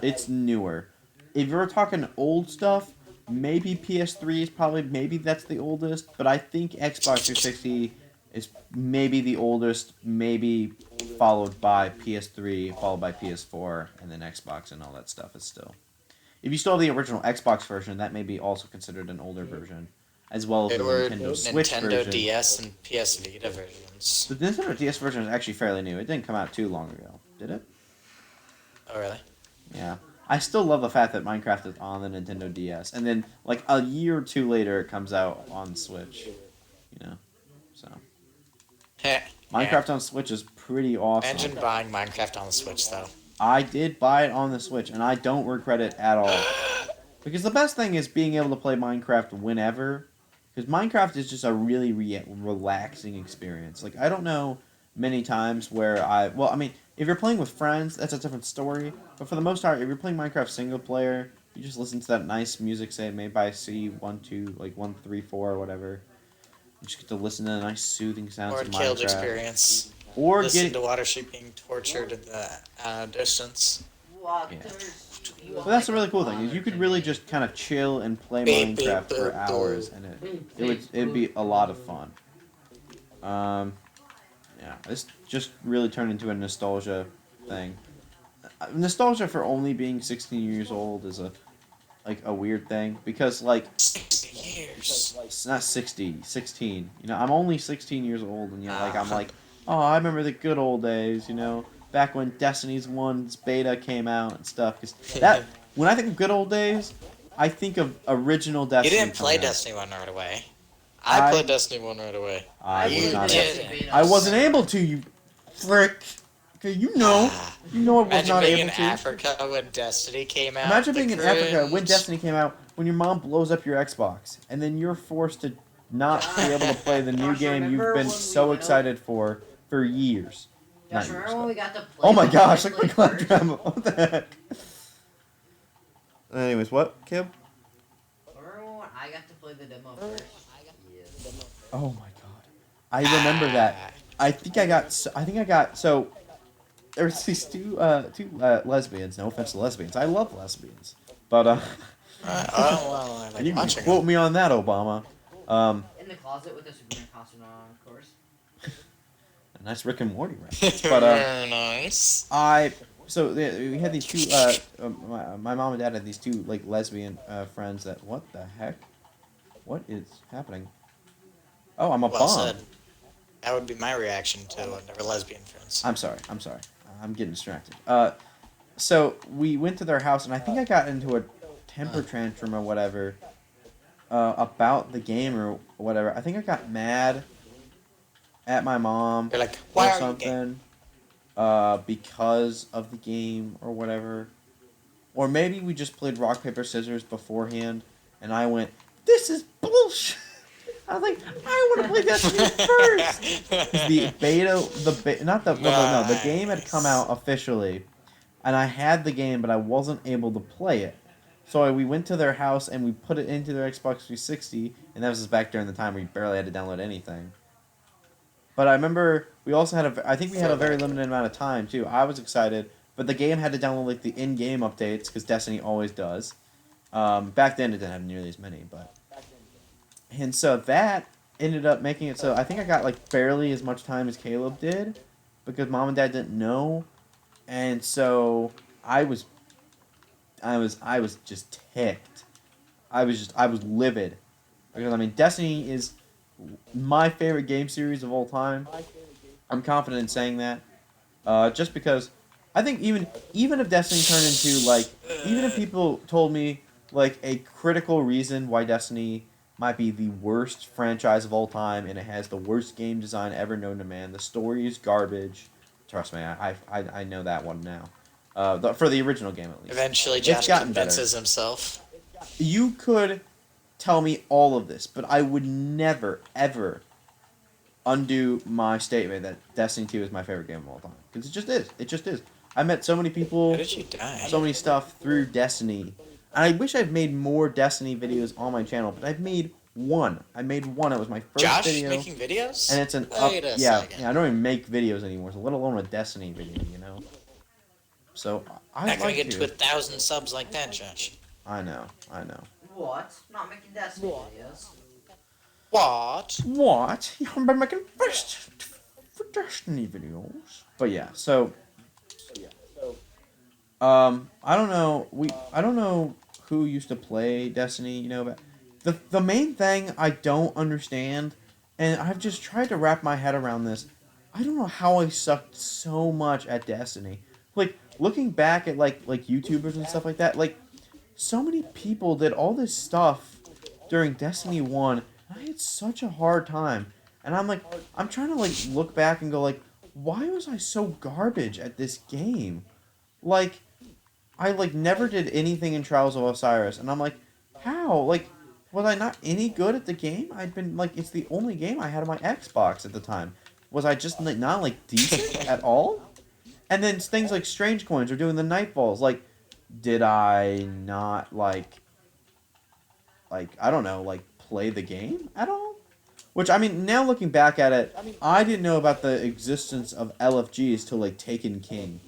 it's newer. If you're talking old stuff, maybe PS3 is maybe that's the oldest, but I think Xbox 360 is maybe the oldest, maybe followed by PS3, followed by PS4, and then Xbox and all that stuff is still. If you still have the original Xbox version, that may be also considered an older version, as well as There the were Nintendo Switch Nintendo version. DS and PS Vita versions. The Nintendo DS version is actually fairly new. It didn't come out too long ago, did it? Oh, really? Yeah. I still love the fact that Minecraft is on the Nintendo DS, and then like a year or two later, it comes out on Switch. So Heh. Minecraft on Switch is pretty awesome. Imagine buying Minecraft on the Switch, though. I did buy it on the Switch, and I don't regret it at all. Because the best thing is being able to play Minecraft whenever. Because Minecraft is just a really relaxing experience. Like, I don't know many times where well, I mean, if you're playing with friends, that's a different story. But for the most part, if you're playing Minecraft single player, you just listen to that nice music, say, made by C12, like 134 or whatever. You just get to listen to the nice soothing sounds Or of a killed Minecraft. experience. Or Listen get to Water Sheep being tortured in the distance. Yeah. But that's the really cool thing is you could really just kind of chill and play Beep, beep, Minecraft for boop, hours, boop. and it'd be a lot of fun. Yeah, this just really turned into a nostalgia thing. Nostalgia for only being 16 years old is a weird thing because 60 years. it's not 60, 16. You know, I'm only 16 years old, and I'm Ah. like, oh, I remember the good old days. You know, back when Destiny's 1's beta came out and stuff. Because that when I think of good old days, I think of original You Destiny. didn't play coming out. Destiny 1 right away. I I played Destiny 1 right away. I was You not. didn't. I wasn't able to. You frick. Okay, you know I was Imagine not being able in to. Africa when Destiny came out. Imagine The being in Africa when cringe. Destiny came out, when your mom blows up your Xbox, and then you're forced to not be able to play the new Josh, game you've remember been when we so went excited for years. Not Josh, years, remember when but- we got to play? Oh my the gosh, Red like the Lake cloud first? drama. What the heck? Anyways, what, Kim? Remember when I got to play the demo first? Yeah. Oh my god. I remember that. I think I got so there's these two lesbians, no offense to lesbians. I love lesbians. But Oh, well, I like you can watching quote them. me on that, Obama. In the closet with a Superman costume on, of course. A nice Rick and Morty reference. But Very nice. we had these two my mom and dad had these two like lesbian friends that what the heck? What is happening? Oh, I'm a Well bomb. said. That would be my reaction to their lesbian friends. I'm sorry. I'm getting distracted. So we went to their house, and I think I got into a temper tantrum or whatever about the game or whatever. I think I got mad at my mom You're like, or why are you gay? something because of the game or whatever. Or maybe we just played rock paper scissors beforehand, and I went, "This is bullshit." I was like, "I want to play Destiny first." 'Cause the beta, the game had come out officially, and I had the game, but I wasn't able to play it. So we went to their house and we put it into their Xbox 360, and that was just back during the time where you barely had to download anything. But I remember we also had I think we had a very limited amount of time too. I was excited, but the game had to download like the in-game updates because Destiny always does. Back then it didn't have nearly as many, but and so that ended up making it so I think I got like barely as much time as Caleb did because mom and dad didn't know, and so I was just ticked. I was livid because I mean Destiny is my favorite game series of all time. I'm confident in saying that. Just because I think even if Destiny turned into like even if people told me like a critical reason why Destiny might be the worst franchise of all time and it has the worst game design ever known to man. The story is garbage. Trust me, I know that one now. For the original game at least. Eventually, It's Josh gotten better. convinces himself. You could tell me all of this, but I would never ever undo my statement that Destiny 2 is my favorite game of all time. Because it just is. It just is. I met so many How people, did you die? so many stuff through Destiny. I wish I'd made more Destiny videos on my channel, but I've made one. I made one. It was my first Josh video. making videos? And it's an Wait a second. I don't even make videos anymore, so let alone a Destiny video, you know? So, I'd Not gonna like get to to. 1,000 subs like that, Josh. I know. What? Not making Destiny videos. What? What? I've been making first for Destiny videos. But yeah, so I don't know. I don't know who used to play Destiny. You know, but the main thing I don't understand, and I've just tried to wrap my head around this. I don't know how I sucked so much at Destiny. Like looking back at like YouTubers and stuff like that. Like so many people did all this stuff during Destiny 1. And I had such a hard time. And I'm trying to like look back and go like, why was I so garbage at this game? like, I like never did anything in Trials of Osiris, and I'm like, how? Like, was I not any good at the game? I'd been like, it's the only game I had on my Xbox at the time. Was I just like, not like decent at all? And then things like Strange Coins or doing the Nightfalls, like, did I not like I don't know, like play the game at all? Which I mean, now looking back at it, I didn't know about the existence of LFGs till like Taken King.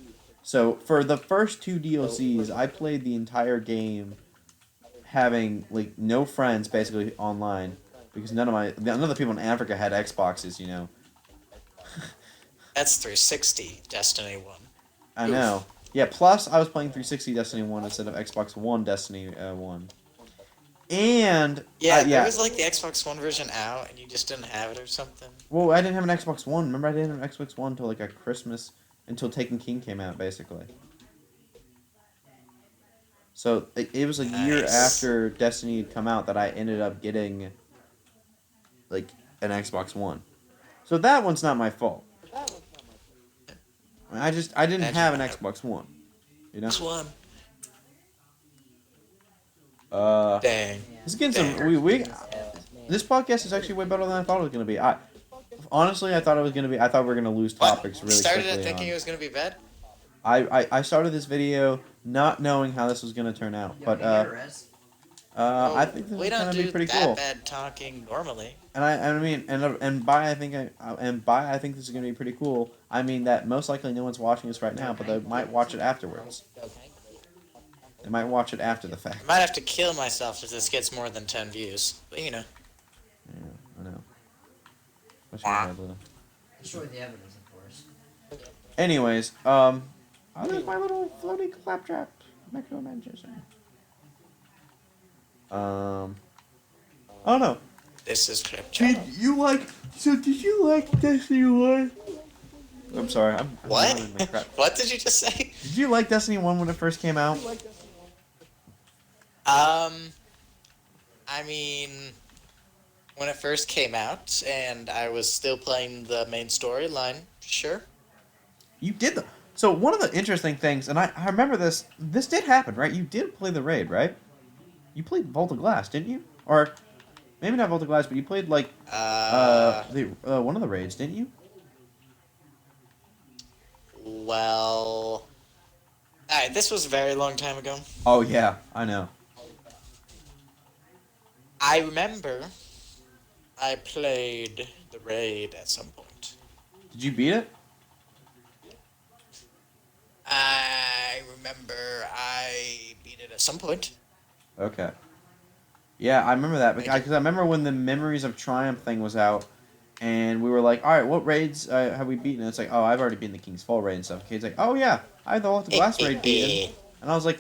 So for the first two DLCs, I played the entire game having like no friends basically online because none of the people in Africa had Xboxes, you know. That's 360 Destiny 1. I Oof. know. Yeah, plus I was playing 360 Destiny 1 instead of Xbox One Destiny 1. And Yeah, there yeah, was like the Xbox One version out, and you just didn't have it or something. well, I didn't have an Xbox One. Remember, I didn't have an Xbox One until like a Christmas, until Taken King came out, basically. So it was a year Nice. after Destiny had come out that I ended up getting like an Xbox One. So that one's not my fault. I didn't Imagine have an that. Xbox One, you know. This one. Uh, Dang. Yeah. let's get some. Dang. We this podcast is actually way better than I thought it was gonna be. I honestly I thought it was gonna be. I thought we were gonna lose What? topics You really started quickly it thinking on. it was gonna be bad? I started this video not knowing how this was gonna turn out, Yo, but can I get a res? I Oh, think this we is don't gonna be do pretty that cool. bad talking normally. And I mean and by I think this is gonna be pretty cool. I mean that most likely no one's watching this right now, but they might watch it afterwards. They might watch it after the I fact. might have to kill myself if this gets more than 10 views. But you know. Yeah, I know. Especially when I have little- Destroy the evidence, of course. Anyways, I like my little floaty claptrap micromanager. I don't know. This is clip Did chat. you like? So did you like Destiny 1? I'm sorry, I'm What? ruining my crap. What did you just say? Did you like Destiny 1 when it first came out? I mean, when it first came out, and I was still playing the main storyline, sure. You did the. So one of the interesting things, and I remember this. This did happen, right? You did play the raid, right? You played Vault of Glass, didn't you? Or maybe not Vault of Glass, but you played like the one of the raids, didn't you? Well, alright, this was a very long time ago. Oh yeah, I know. I remember I played the raid at some point. Did you beat it? I remember I beat it at some point. Okay. Yeah, I remember that Thank you. because I remember when the Memories of Triumph thing was out, and we were like, "All right, what raids have we beaten?" And it's like, "Oh, I've already beaten the King's Fall raid and stuff." Kate's like, "Oh yeah, I had the Vault of Glass raid beaten," and I was like,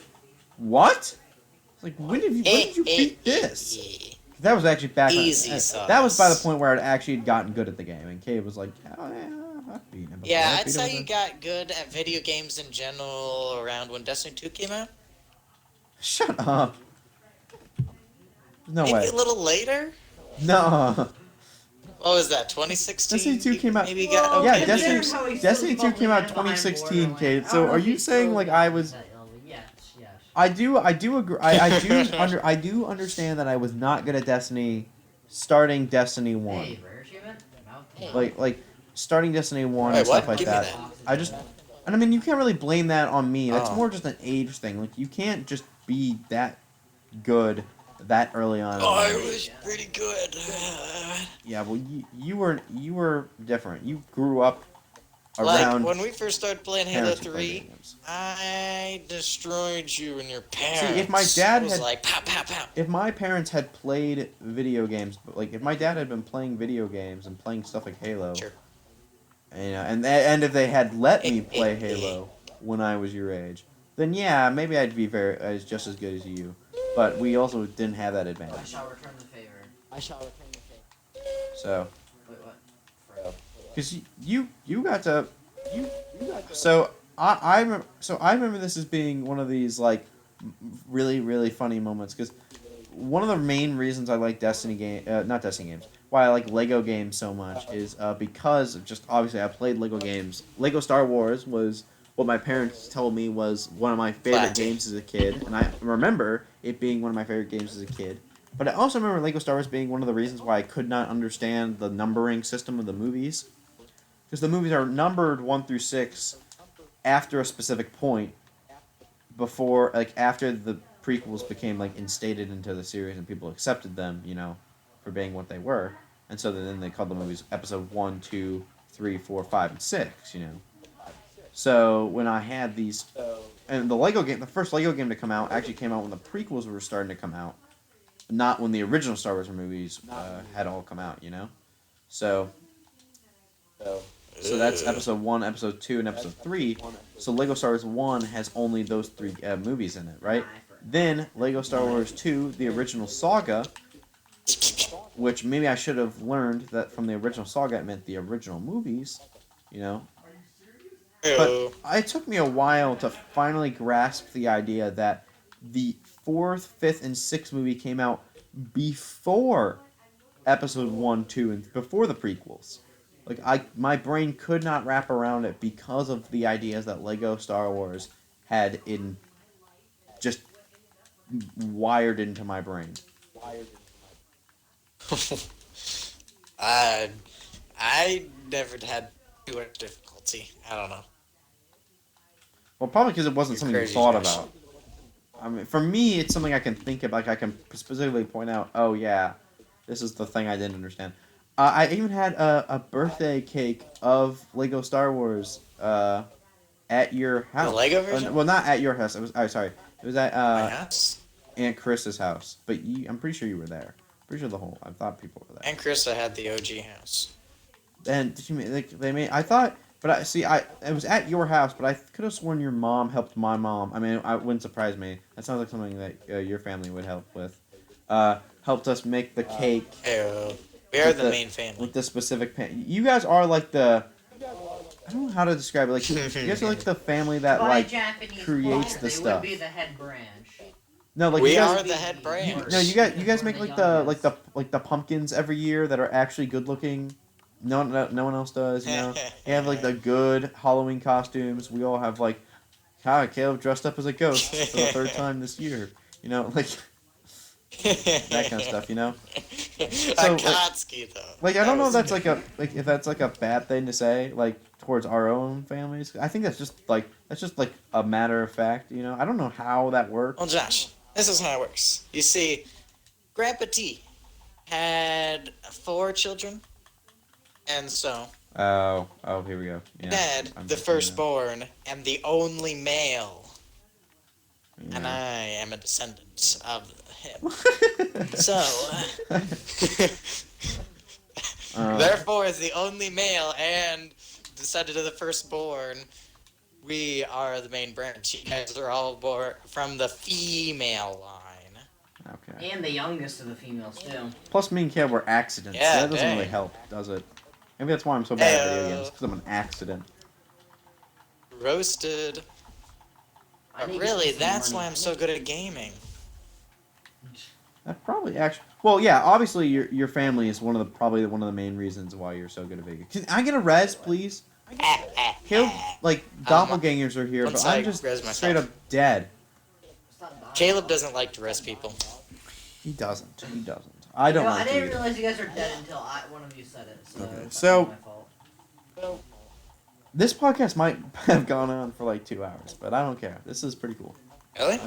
"What?" It's like, when did you beat this? That was actually back. Easy That was by the sauce. point where I'd actually gotten good at the game, and Kate was like, "Oh yeah, I've beaten him before." Yeah, I've I'd beaten him say you before." got good at video games in general around when Destiny 2 came out. Shut up. No Maybe way. a little later? No. What was that, 2016? Destiny 2 came out. Maybe you got, Yeah, okay, Destiny 2 came out 2016, Kate. So are you saying like I was? Yes, yes. I do agree. I do understand that I was not good at Destiny, starting Destiny 1, Hey, rare achievement? like starting Destiny 1 Wait, and stuff what? like Give me that. that. I just, and I mean you can't really blame that on me. That's Oh. more just an age thing. Like you can't just be that good that early on. in Oh, I life. was pretty good. Yeah, well you were different. You grew up Like, around when we first started playing Halo parents who played 3, video games. I destroyed you and your parents. if my dad was had- like, pow, pow, pow. If my parents had played video games, but like if my dad had been playing video games and playing stuff like Halo, Sure. and if they had let me play Halo when I was your age, then yeah, maybe I'd be just as good as you. But we also didn't have that I advantage. shall return the favor. So, Wait, what? because you got to so I remember this as being one of these like really really funny moments because one of the main reasons I like not Destiny games, why I like Lego games so much is because of just obviously I played Lego games. Lego Star Wars was what my parents told me was one of my favorite Flatty. games as a kid, and I remember it being one of my favorite games as a kid. But I also remember Lego Star Wars being one of the reasons why I could not understand the numbering system of the movies, because the movies are numbered 1 through 6 after a specific point, before after the prequels became instated into the series and people accepted them, for being what they were, and so then they called the movies Episode 1, 2, 3, 4, 5, and 6. So when I had these, and the first Lego game to come out actually came out when the prequels were starting to come out, not when the original Star Wars movies had all come out. So that's Episode 1, Episode 2, and Episode 3. So Lego Star Wars 1 has only those 3 movies in it, right? Then Lego Star Wars 2, the original saga, which maybe I should have learned that from the original saga it meant the original movies. But Ew. it took me a while to finally grasp the idea that the 4th, 5th, and 6th movie came out before Episode 1, 2, and before the prequels. My brain could not wrap around it because of the ideas that Lego Star Wars had just wired into my brain. I never had too much difficulty. I don't know. Well, probably because it wasn't You're something you crazy, thought Josh. about. I mean, for me, it's something I can think about. I can specifically point out, oh yeah, this is the thing I didn't understand. I even had a birthday cake of Lego Star Wars at your house. The Lego version? Well, not at your house. It was. Oh, sorry. It was at My house. Aunt Chris's house. But I'm pretty sure you were there. Pretty sure I thought people were there. And Krista had the OG house. And did you they made? I thought. But it was at your house, but I could have sworn your mom helped my mom. I mean, it wouldn't surprise me. That sounds like something that your family would help with. Helped us make the cake. Ew. We are the main family. With the specific pan. You guys are like the. I don't know how to describe it. Like you guys are like the family that By like Japanese creates culture, the they stuff. would be the head branch. No, like We you guys. are the head branch. No, you guys make like the pumpkins every year that are actually good looking. No one else does. You have like the good Halloween costumes. We all have like, hi, Caleb dressed up as a ghost for the 3rd time this year. Like that kind of stuff. So, Akatsuki, though. Like I That don't know if was that's good. if that's like a bad thing to say towards our own families. I think that's just a matter of fact. I don't know how that works. Well, Josh, this is how it works. You see, Grandpa T had 4 children, and so Oh, here we go. Yeah, Ned, I'm the just gonna- firstborn, am the only male, and yeah. I am a descendant of him. So, therefore, as the only male and descendant of the firstborn, we are the main branch. You guys are all born from the female line. Okay. And the youngest of the females, too. Plus, me and Caleb were accidents. Yeah, so that doesn't really dang. help, does it? Maybe that's why I'm so bad at video Heyo. games, because I'm an accident. Roasted. I But need to really, spend some that's money. why I'm so good at gaming. That probably actually. Well, yeah. Obviously, your family is probably one of the main reasons why you're so good at video games. Can I get a res, please? Caleb, doppelgangers are here, once but I'm I just res myself. straight up dead. Stop dying. Caleb doesn't like to rest people. He doesn't. I don't No, like I to didn't either. realize you guys are dead until one of you said it. So, Okay, it's so- not my fault. This podcast might have gone on for like 2 hours, but I don't care. This is pretty cool. Really?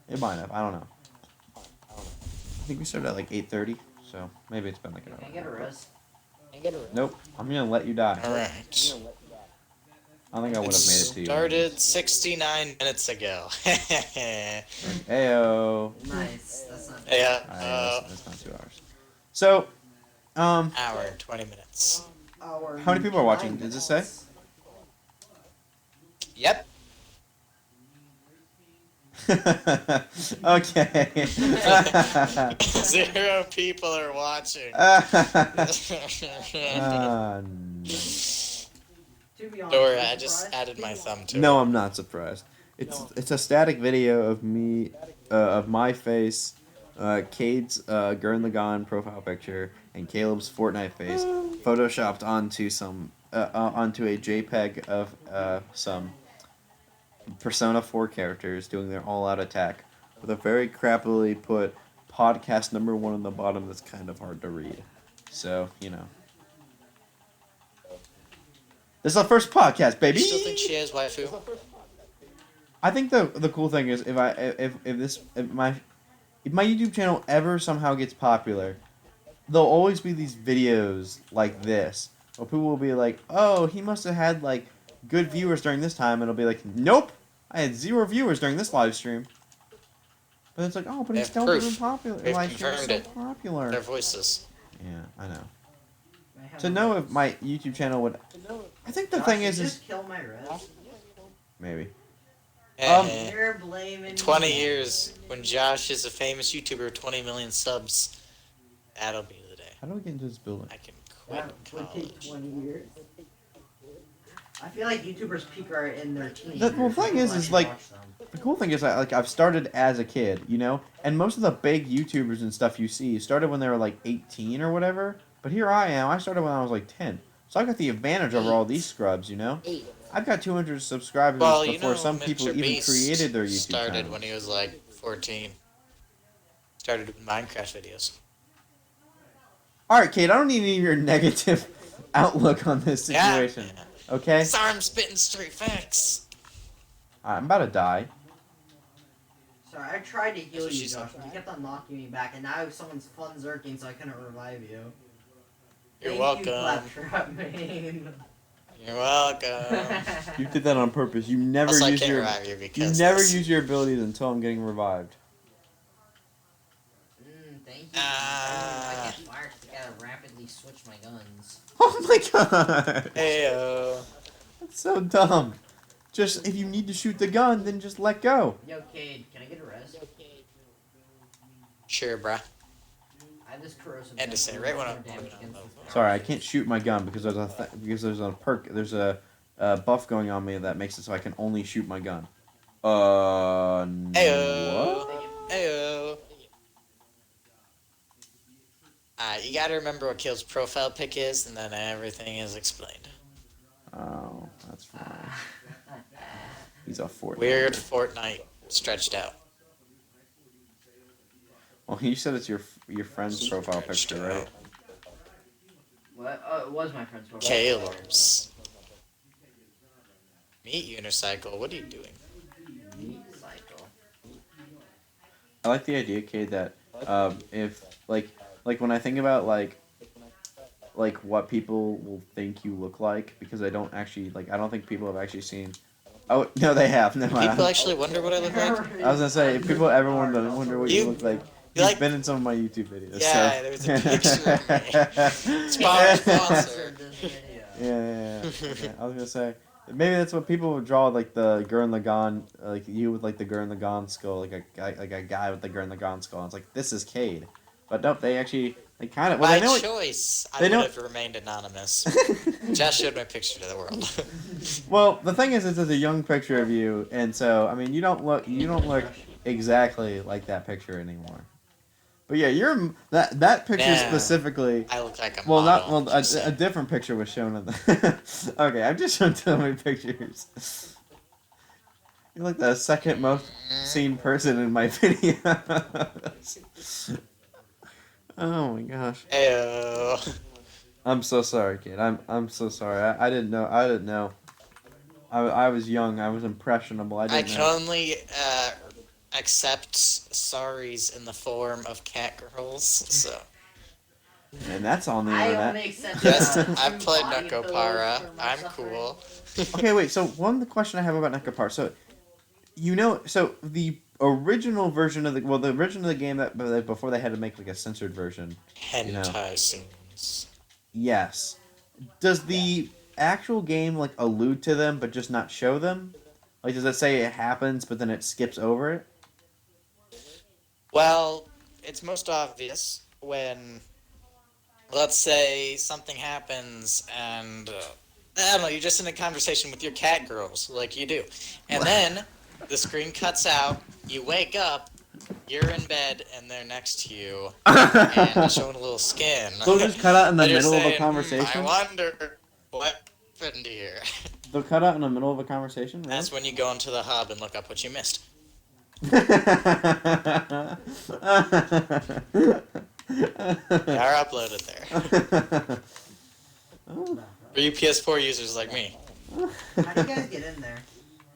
It might have. I don't know. I think we started at like 8:30, so maybe it's been like an Can I get a hour. rest? Nope. I'm gonna let you die. Alright. I think I would have made it to you. Started 69 minutes ago. Heyo. Nice. That's not Yeah. That's not 2 hours. So, Hour and 20 minutes. Hour How many people are watching? 9 Does it say? minutes. Yep. Okay. 0 people are watching. Nice. To be honest, Dora, I'm I just surprised added my people- thumb to No, it. I'm not surprised. It's a static video of me, of my face, Cade's Gurn Lagan profile picture, and Caleb's Fortnite face, photoshopped onto onto a JPEG of some Persona 4 characters doing their all-out attack with a very crappily put podcast number 1 on the bottom that's kind of hard to read. So, you know. This is our first podcast, baby. You still think she has waifu? I think the cool thing is if my YouTube channel ever somehow gets popular, there'll always be these videos like this where people will be like, "Oh, he must have had like good viewers during this time," and it'll be like, "Nope, I had 0 viewers during this live stream." But it's like, "Oh, but They he's have still proof. doing popular. They've Live stream's confirmed so it. popular." Their voices. Yeah, I know. I have To a know res. if my YouTube channel would, I think the Josh, thing you is just kill my res. maybe. You're blaming 20 me. years when Josh is a famous YouTuber with 20 million subs. That'll be the day. How do we get into this building? I can quit That would take college. 20 years. I feel like YouTubers peak are in their teens. The thing is like, the cool thing is, I've started as a kid, you know, and most of the big YouTubers and stuff you see started when they were like 18 or whatever. But here I am. I started when I was like 10, so I got the advantage over all these scrubs, you know. I've got 200 subscribers Well, you before know, some Mr. people even Beast created their YouTube started channel. when he was like 14. Started with Minecraft videos. All right, Kate. I don't need any of your negative outlook on this situation. Yeah. Okay. Sorry, I'm spitting straight facts. I'm about to die. Sorry, I tried to heal what you, she said. Josh, but you kept on knocking me back, and now someone's fun zerking, so I couldn't revive you. You're Thank you, welcome. Claptrap Man. You're welcome. You did that on purpose. You never Also, I use can't your revive you you because never this. use your abilities until I'm getting revived. Thank you. Ah. I can't fire because I gotta rapidly switch my guns. Oh my god! Heyo. That's so dumb. Just if you need to shoot the gun, then just let go. Yo, Cade, can I get a res? Sure, bruh. I have this corrosive. And to vest say, that right does when more I'm- damage against oh, this Sorry, I power. can't shoot my gun because there's a perk. There's a buff going on me that makes it so I can only shoot my gun. Heyo. What? Heyo. You gotta remember what Kill's profile pic is, and then everything is explained. Oh, that's fine. He's a Fortnite. Weird Fortnite stretched out. Well, you said it's your friend's profile Stretched picture, right? out. What? Oh, it was my friend's profile. Caleb's. Meet Unicycle, what are you doing? Meat cycle. I like the idea, Kate, that if like when I think about like what people will think you look like, because I don't think people have actually seen. Oh no, they have. Never mind. People actually wonder what I look like? I was gonna say, if people ever wonder what you look like, you you've like- been in some of my YouTube videos. Yeah, so. there's a picture of me. Sponsor. Yeah. I was gonna say, maybe that's what people would draw, like the Gurren Lagann, like you with like the Gurren Lagann skull, like a guy with the Gurren Lagann skull. And it's like, this is Cade, but nope, they actually kind of. Well, By they know choice, I they would know- have remained anonymous. Just showed my picture to the world. Well, the thing is, it's a young picture of you, and so I mean, you don't look exactly like that picture anymore. But yeah, that picture Nah. specifically. I look like a Well, model. not well. A different picture was shown in the. Okay, I've just shown too many pictures. You're like the second most seen person in my videos. Oh my gosh. Ayo. I'm so sorry, kid. I'm so sorry. I didn't know. I was young. I was impressionable. I I didn't can know. only accept sorries in the form of cat girls. So And that's on the I internet. only accept. yes, true I've played body pillows Nekopara. for my I'm suffering. cool. Okay, wait. So one question I have about Nekopar. So, so the original version of the version of the game that before they had to make like a censored version. Hentai scenes. Yes. Does the actual game like allude to them but just not show them? Like, does it say it happens but then it skips over it? Well, it's most obvious when, let's say, something happens and, I don't know, you're just in a conversation with your cat girls, like you do. And then the screen cuts out, you wake up, you're in bed, and they're next to you, and showing a little skin. So just cut out in the And you're middle of a saying, conversation? I wonder what happened here. The cutout in the middle of a conversation? Really? That's when you go into the hub and look up what you missed. They are uploaded there. Oh. For you PS4 users like me. How do you guys get in there?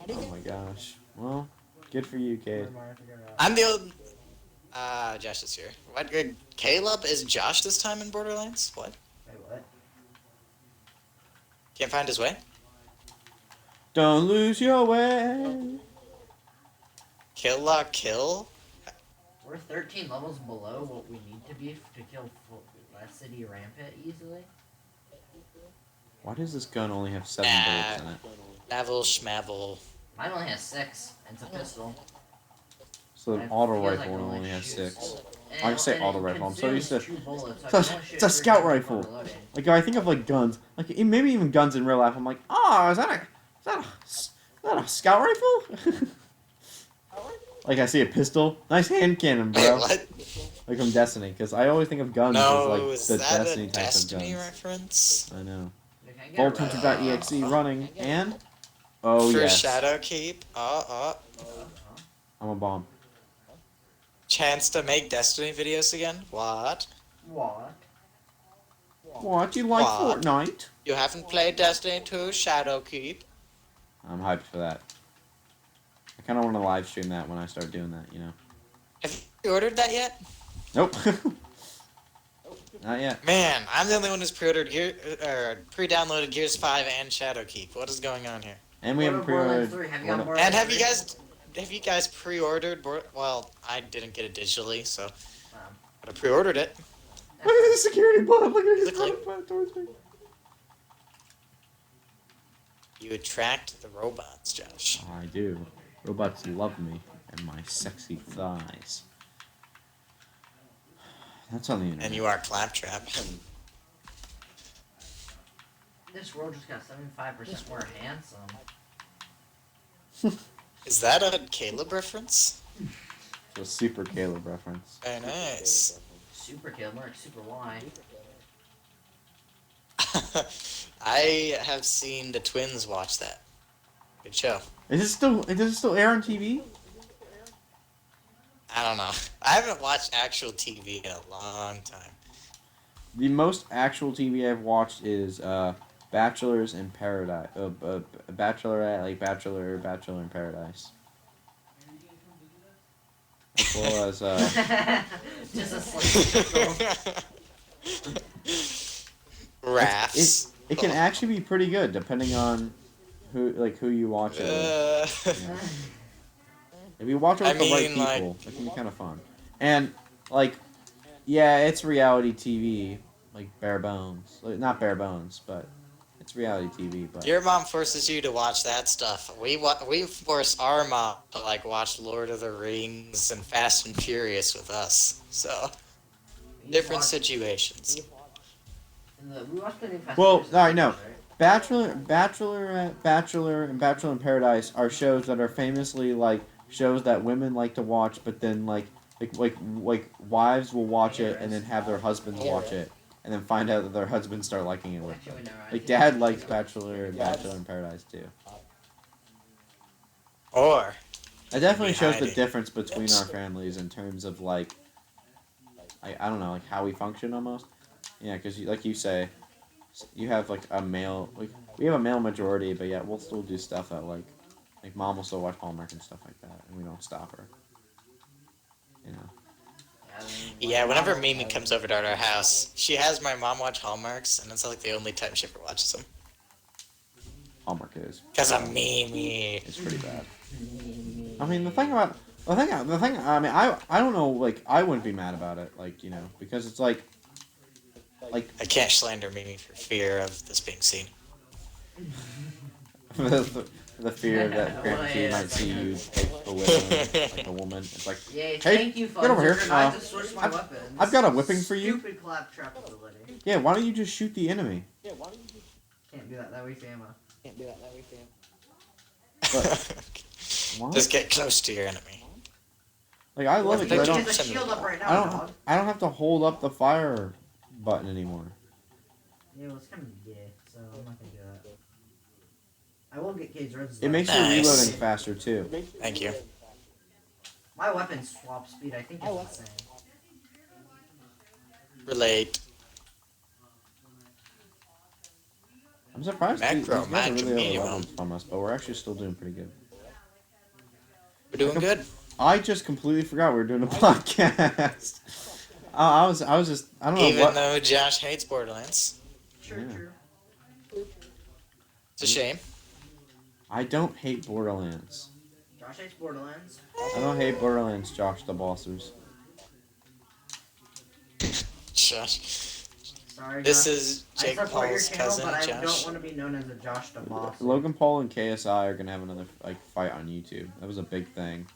Oh my gosh. Well, good for you, Cade. I'm the old. Josh is here. What? Caleb is Josh this time in Borderlands? What? Wait, what? Can't find his way? Don't lose your way. Kill lock kill? We're 13 levels below what we need to be to kill Last City Rampant easily. Why does this gun only have 7 bullets in it? Navel schmavel. Mine only has 6, and it's a pistol. So an It auto feels like rifle it only has shoots. 6. And I can say and auto it rifle. I'm so used to. consumes 2 bullets, so I It's can a, only shoot it's a 3 scout times before rifle. reloading. Like I think of like guns, like maybe even guns in real life. I'm like, oh, is that a scout rifle? Like I see a pistol, nice hand cannon, bro. What? Like from Destiny, because I always think of guns No, as is like the that Destiny a type Destiny of guns. reference? I know. You can't get a VoltHunter.exe running and oh For yes, Shadow Keep? I'm a bomb. Chance to make Destiny videos again? What? What? What you like What? Fortnite? You haven't played Destiny 2 Shadow Keep? I'm hyped for that. I kind of want to live stream that when I start doing that, you know. Have you ordered that yet? Nope. Not yet. Man, I'm the only one who's pre-downloaded Gears 5 and Shadow Keep. What is going on here? And we haven't Borderlands pre-ordered. 3. Have you gotten And Borderlands have you guys pre-ordered? Well, I didn't get it digitally, so Um, but I pre-ordered it. Look at the security bot. Look at his Look like- butt towards me. You attract the robots, Josh. Oh, I do. Robots love me and my sexy thighs. That's on the internet. And you are Claptrap. This world just got 75% more handsome. Is that a Caleb reference? It's a super Caleb reference. Very nice. Super kill, more like Super Y. I have seen the twins watch that. Good show. Does it still air on TV? I don't know. I haven't watched actual TV in a long time. The most actual TV I've watched is Bachelors in Paradise. Bachelorette, like Bachelor in Paradise. As well as Just a slight Rafts. it can actually be pretty good depending on who you watch it with. Yeah. If you watch it with I the right mean, like- people, it can be kind of fun. And like, yeah, it's reality TV, like bare bones. Like, not bare bones, but it's reality TV. But Your mom forces you to watch that stuff. We force our mom to like watch Lord of the Rings and Fast and Furious with us. So different situations. We watched the new Fast Well, and Furious alright, no. episodes, right? Bachelor, and Bachelor in Paradise are shows that are famously like shows that women like to watch, but then like wives will watch it and then have their husbands watch it, and then find out that their husbands start liking it with Actually, them. no, I Like see. Dad likes Bachelor in Paradise too. Or It definitely shows the hiding. difference between our families in terms of like, I don't know, like how we function almost. Yeah, because like you say, you have like a male, like we have a male majority, but yeah, we'll still do stuff that like Mom will still watch Hallmark and stuff like that, and we don't stop her. You know. yeah, whenever Mimi comes over to our house, she has my mom watch Hallmarks, and it's like the only time she ever watches them. Hallmark is. Cause I'm Mimi. It's pretty bad. I mean, the thing. I mean, I don't know. Like, I wouldn't be mad about it. Like, you know, because it's like. I can't slander Mimi for fear of this being seen. the fear that she might see you take the whipping like a woman. It's like, Yay, hey, thank you, get over here. I just switched my weapon. I've got a whipping for you. Stupid claptrap ability. Yeah, why don't you just shoot the enemy? Can't do that. That wastes ammo. What? Just get close to your enemy. Like, I love it because I There's don't. a shield up right now, I don't. dog. I don't have to hold up the fire button anymore. Yeah, well, it's kind of gay, so I'm not gonna do that. I will get Cage Reds. It makes your Nice. reloading faster too. Thank you. My weapon swap speed, I think, is insane. Relate. I'm surprised Macro, these guys are really minimum. over leveled from us, but we're actually still doing pretty good. We're doing good. I just completely forgot we were doing a podcast. I was just I don't know Even what. though Josh hates Borderlands. True, Yeah. true. It's a shame. I don't hate Borderlands. Josh hates Borderlands. I don't hate Borderlands, Josh the Bossers. Josh. Sorry, This Josh. is I Jake support your Paul's channel, cousin, but I Josh. don't want to be known as a Josh the Boss. Logan Paul and KSI are gonna have another fight on YouTube. That was a big thing.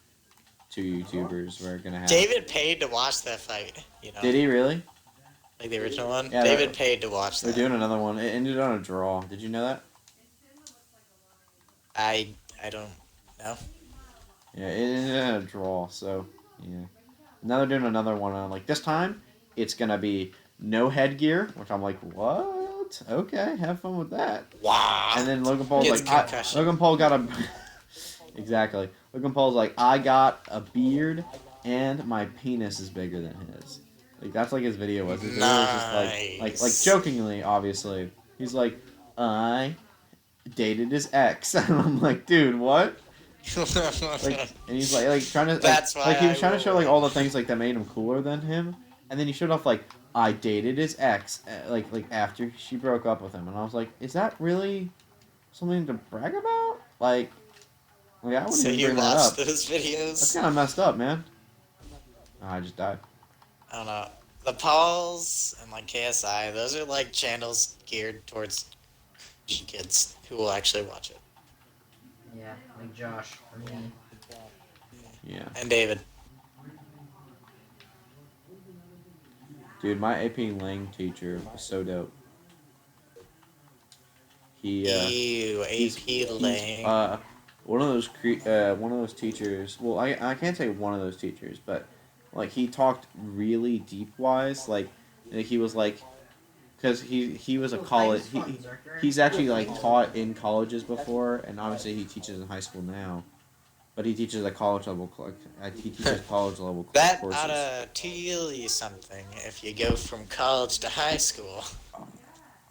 Two YouTubers were gonna have. David paid to watch that fight. You know, Did he really? like the original one. Yeah, David paid to watch They're that. doing another one. It ended on a draw. Did you know that? I don't know. Yeah, it ended in a draw. So yeah. Now they're doing another one. And I'm like, this time it's gonna be no headgear, which I'm like, what? Okay, have fun with that. Wow. And then Logan Paul's Gets like, concussion. Logan Paul got a. Exactly. Logan Paul's like, I got a beard and my penis is bigger than his. Like that's like his video was. His video was just like Nice. jokingly, obviously. He's like, I dated his ex, and I'm like, dude, what? Like, and he's like trying to That's why like he was I trying to will show like win. all the things like that made him cooler than him, and then he showed off like I dated his ex, like after she broke up with him, and I was like, is that really something to brag about? Like I wouldn't So even you bring that watched up. those That's videos? kind of messed up, man. Oh, I just died. I don't know. The Pauls and like KSI, those are like channels geared towards kids who will actually watch it. Yeah, like Josh for me. Yeah, And David. dude, my AP Lang teacher was so dope. He Ew, AP Lang. one of those teachers. Well, I can't say one of those teachers, but like he talked really deep wise. Like he was like, because he was a college. He's actually like taught in colleges before, and obviously he teaches in high school now. But he teaches at college level. He teaches college level That courses. ought to tell you something if you go from college to high school.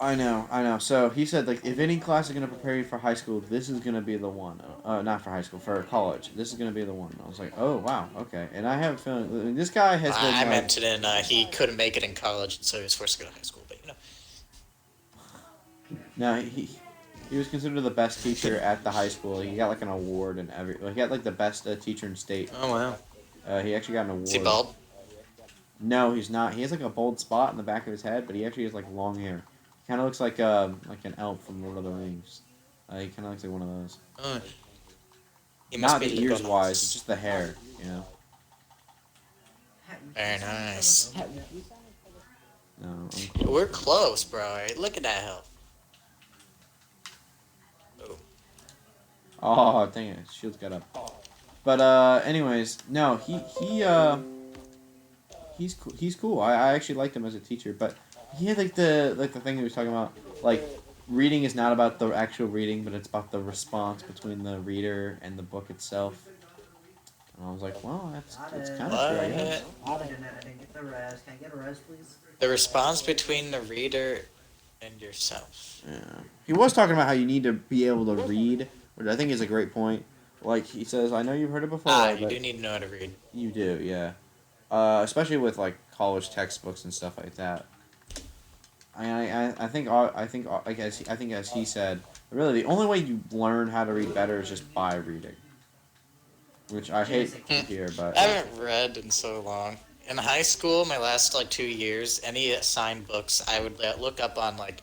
I know. So he said, like, if any class is gonna prepare you for high school, this is gonna be the one. Not for high school, for college. This is gonna be the one. I was like, oh wow, okay. And I have a feeling this guy has been. I Like, meant it in he couldn't make it in college, so he was forced to go to high school. But you know, no, he was considered the best teacher at the high school. He got like an award and he got like the best teacher in state. oh wow. He actually got an award. Is he bald? No, he's not. He has like a bald spot in the back of his head, but he actually has like long hair. He kind of looks like an elf from Lord of the Rings. He kind of looks like one of those. Oh. He must Not be the ears liberal. wise, it's just the hair, you know. Very nice. No, I'm close. We're close, bro. Look at that health. Oh. Oh, dang it, shield's got up. But anyways, no, he's cool. I actually liked him as a teacher, but he had like the thing he was talking about, like reading is not about the actual reading, but it's about the response between the reader and the book itself. And I was like, well, that's kind of true, I guess. What? I didn't get the res. Can I get a res, please? The response between the reader and yourself. Yeah. He was talking about how you need to be able to read, which I think is a great point. Like he says, I know you've heard it before, You but do need to know how to read. you do, yeah. Especially with like college textbooks and stuff like that. I think as he said, really the only way you learn how to read better is just by reading. Which I hate to hear, but I haven't read in so long. In high school, my last like 2 years, any assigned books I would look up on like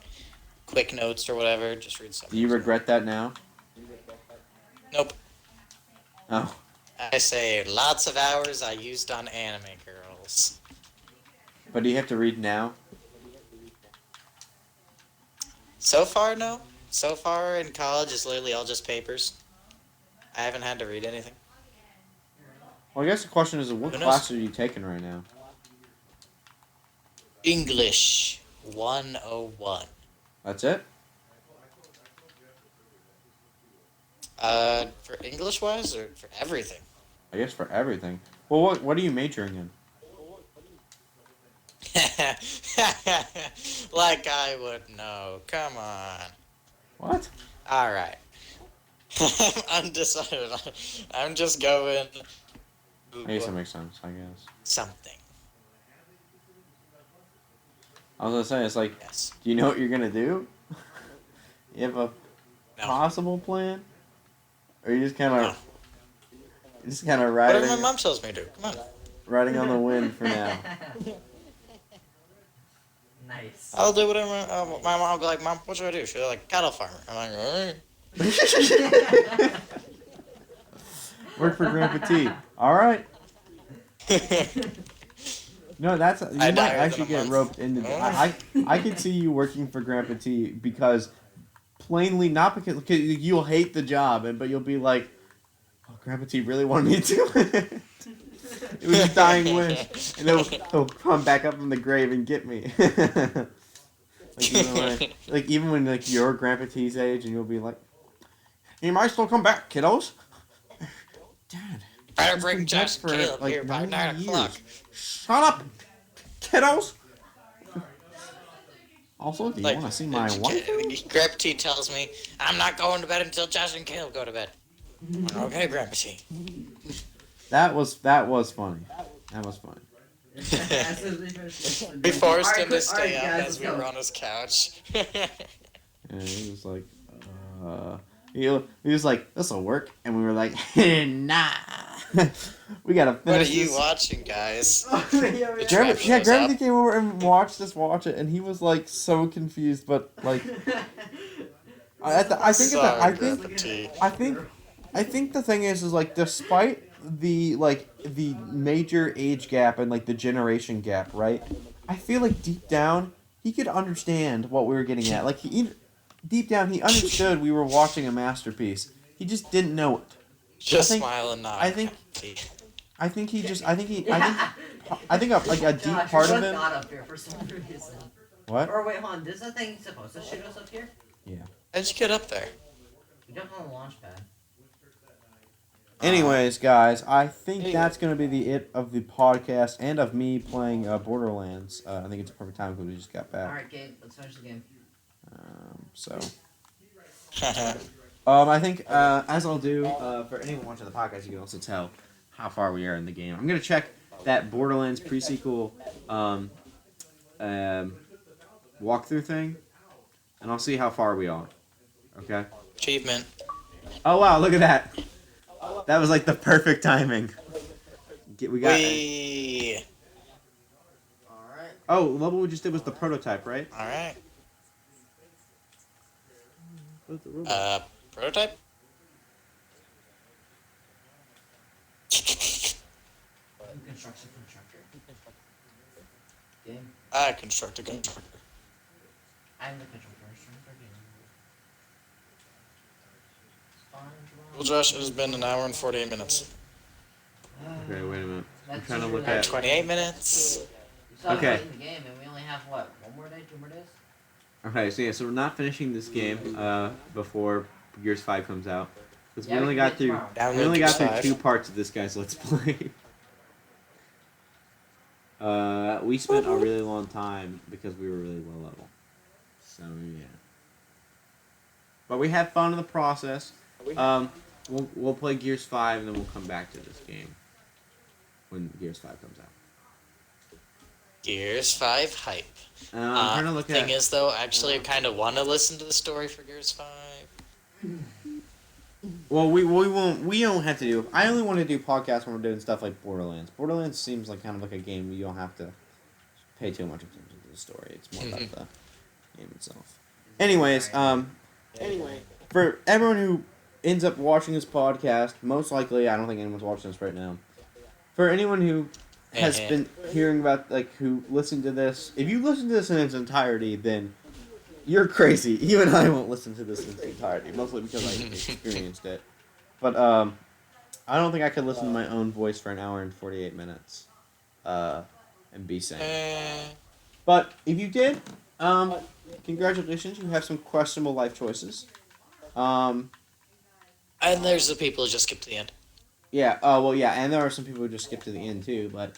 Quick Notes or whatever. Just read something. do you regret that now? Nope. Oh. I say lots of hours I used on anime girls. But do you have to read now? So far, no. So far in college, it's literally all just papers. I haven't had to read anything. Well, I guess the question is, what Who knows? class are you taking right now? English 101. That's it? For English wise or for everything? I guess for everything. Well, what are you majoring in? Like I would know. Come on. What? All right. I'm undecided. I'm just going I guess that makes sense. I guess. something. I was gonna say it's like, Yes. do you know what you're gonna do? You have a No. possible plan, or you No. just kind of Whatever my mom tells me to do. Come on. riding on the wind for now. Nice. I'll do whatever. My mom will be like, Mom, what should I do? She'll be like, cattle farmer. I'm like, all Work for Grandpa T. All right. right. No, that's you I might die within actually a get month. roped into. I could see you working for Grandpa T because plainly not because you'll hate the job, but you'll be like, oh, Grandpa T really wanted me to do it. It was his dying wish, and he'll come back up from the grave and get me. Even when like your Grandpa T's age, and you'll be like, you might still come back, kiddos. Dad, Better he's bring been dead Josh for, and Caleb like, here by 90 9 o'clock. Shut up, kiddos. Also, do you Like, want to see my wife? Grandpa T tells me, I'm not going to bed until Josh and Caleb go to bed. Okay, Grandpa T. That was funny. That was funny. We forced him to Alright, stay up guys, as let's we go. were on his couch. And he was like, he was like, this'll work, and we were like, nah. We gotta What are finish you this. watching, guys? Gravity, Trap shows up. Gravity came over and watched us watch it, and he was like so confused, but like, I think Sorry, I Grandpa think T. I think the thing is like despite the major age gap and like the generation gap, right? I feel like deep down he could understand what we were getting at. Like deep down he understood we were watching a masterpiece. He just didn't know it. Just think- smile and nod. I think- Grandpa T. I think he just I think a deep Josh, part your of butt him. got up here for some reason. What? Or wait, hold on. Is that thing supposed to shoot us up here? How'd you get up there? We don't have a launch pad. Anyways, guys, I think that's going to be the it of the podcast and of me playing Borderlands. I think it's a perfect time because we just got back. Alright, Gabe, let's finish the game. So, I think as I'll do for anyone watching the podcast, you can also tell how far we are in the game. I'm going to check that Borderlands pre-sequel walkthrough thing, and I'll see how far we are. Okay? Achievement. Oh, wow, look at that. That was like the perfect timing. We got. Wee. Alright. Oh, the level we just did was the prototype, right? Alright. Prototype? Construction constructor. Game. I construct a constructor. I'm the constructor. Well, Josh, it has been an hour and 48 minutes. Okay, wait a minute. I'm That's trying to look usually at. 28 minutes. We still have Okay. to play the game, and we only have what? 1 more day? 2 more days? Okay, so yeah, so we're not finishing this game before Gears 5 comes out. Because Yeah, we only can got do it through. tomorrow. Download We only got Gears through 5. 2 parts of this guy's Let's Play. We spent a really long time because we were really low level. So yeah. But we had fun in the process. We'll play Gears 5 and then we'll come back to this game when Gears 5 comes out. Gears 5 hype. I'm trying to look Thing at. is, though, actually, I kind of want to listen to the story for Gears 5. Well, we won't. We don't have to do. I only want to do podcasts when we're doing stuff like Borderlands. Borderlands seems like kind of like a game where you don't have to pay too much attention to the story. It's more about the game itself. Anyways, for everyone who ends up watching this podcast, most likely, I don't think anyone's watching this right now. For anyone who has been hearing about, like, who listened to this, if you listen to this in its entirety, then you're crazy. Even I won't listen to this in its entirety, mostly because I experienced it. But I don't think I could listen to my own voice for an hour and 48 minutes and be sane. But if you did, congratulations, you have some questionable life choices. And there's the people who just skip to the end. Yeah. Oh well, yeah. And there are some people who just skip to the end too, but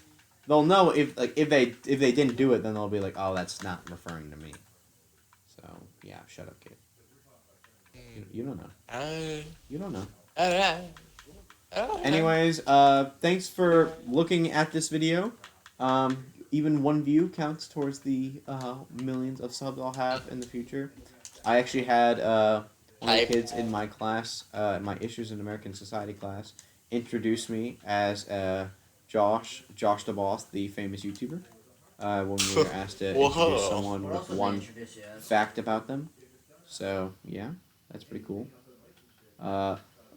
they'll know if they didn't do it, then they'll be like, oh, that's not referring to me. So yeah, shut up, kid. You don't know. Uh, You don't know. uh, Anyways, thanks for looking at this video. Even one view counts towards the millions of subs I'll have in the future. I actually had one of the Hype. kids in my class, my Issues in American Society class, introduce me as Josh the Boss, the famous YouTuber. When we were asked to introduce Whoa. someone What with else would they one introduce you as? fact about them. So yeah, that's pretty cool.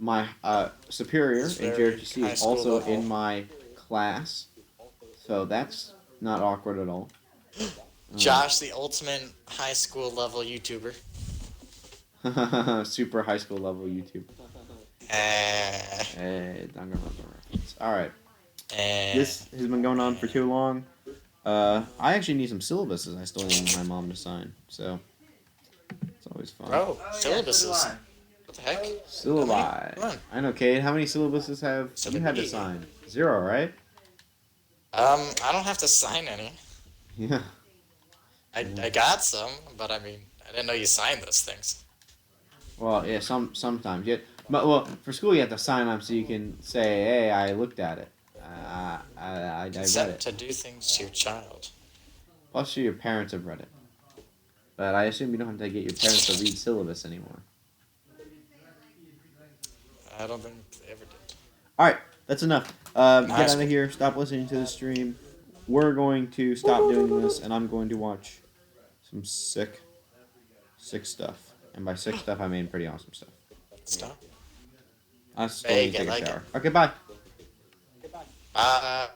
My superior It's in very JRTC high is school also level. in my class, so that's not awkward at all. Josh, the ultimate high school level YouTuber. Super high school level YouTube. Eh, Hey, Danganronpa reference. All right, eh, this has been going on for too long. I actually need some syllabuses. I still need my mom to sign, so it's always fun. bro, Oh, yeah, so do syllabuses. I. What the heck? Syllabi. Come on. I know, Kate. How many syllabuses have you had to Syllabi. sign? 0, right? I don't have to sign any. Yeah. I got some, but I mean, I didn't know you signed those things. Well, yeah, sometimes. Yeah, but well, for school you have to sign up so you can say, "Hey, I looked at it. I read Consent it." to do things to your child. Plus, your parents have read it. But I assume you don't have to get your parents to read syllabus anymore. I don't think they ever did. All right, that's enough. High Get out school. of here. Stop listening to the stream. We're going to stop doing this, and I'm going to watch some sick stuff. And by sick stuff, I mean pretty awesome stuff. Stop. I still Hey, need to take a like shower. Okay, bye. it.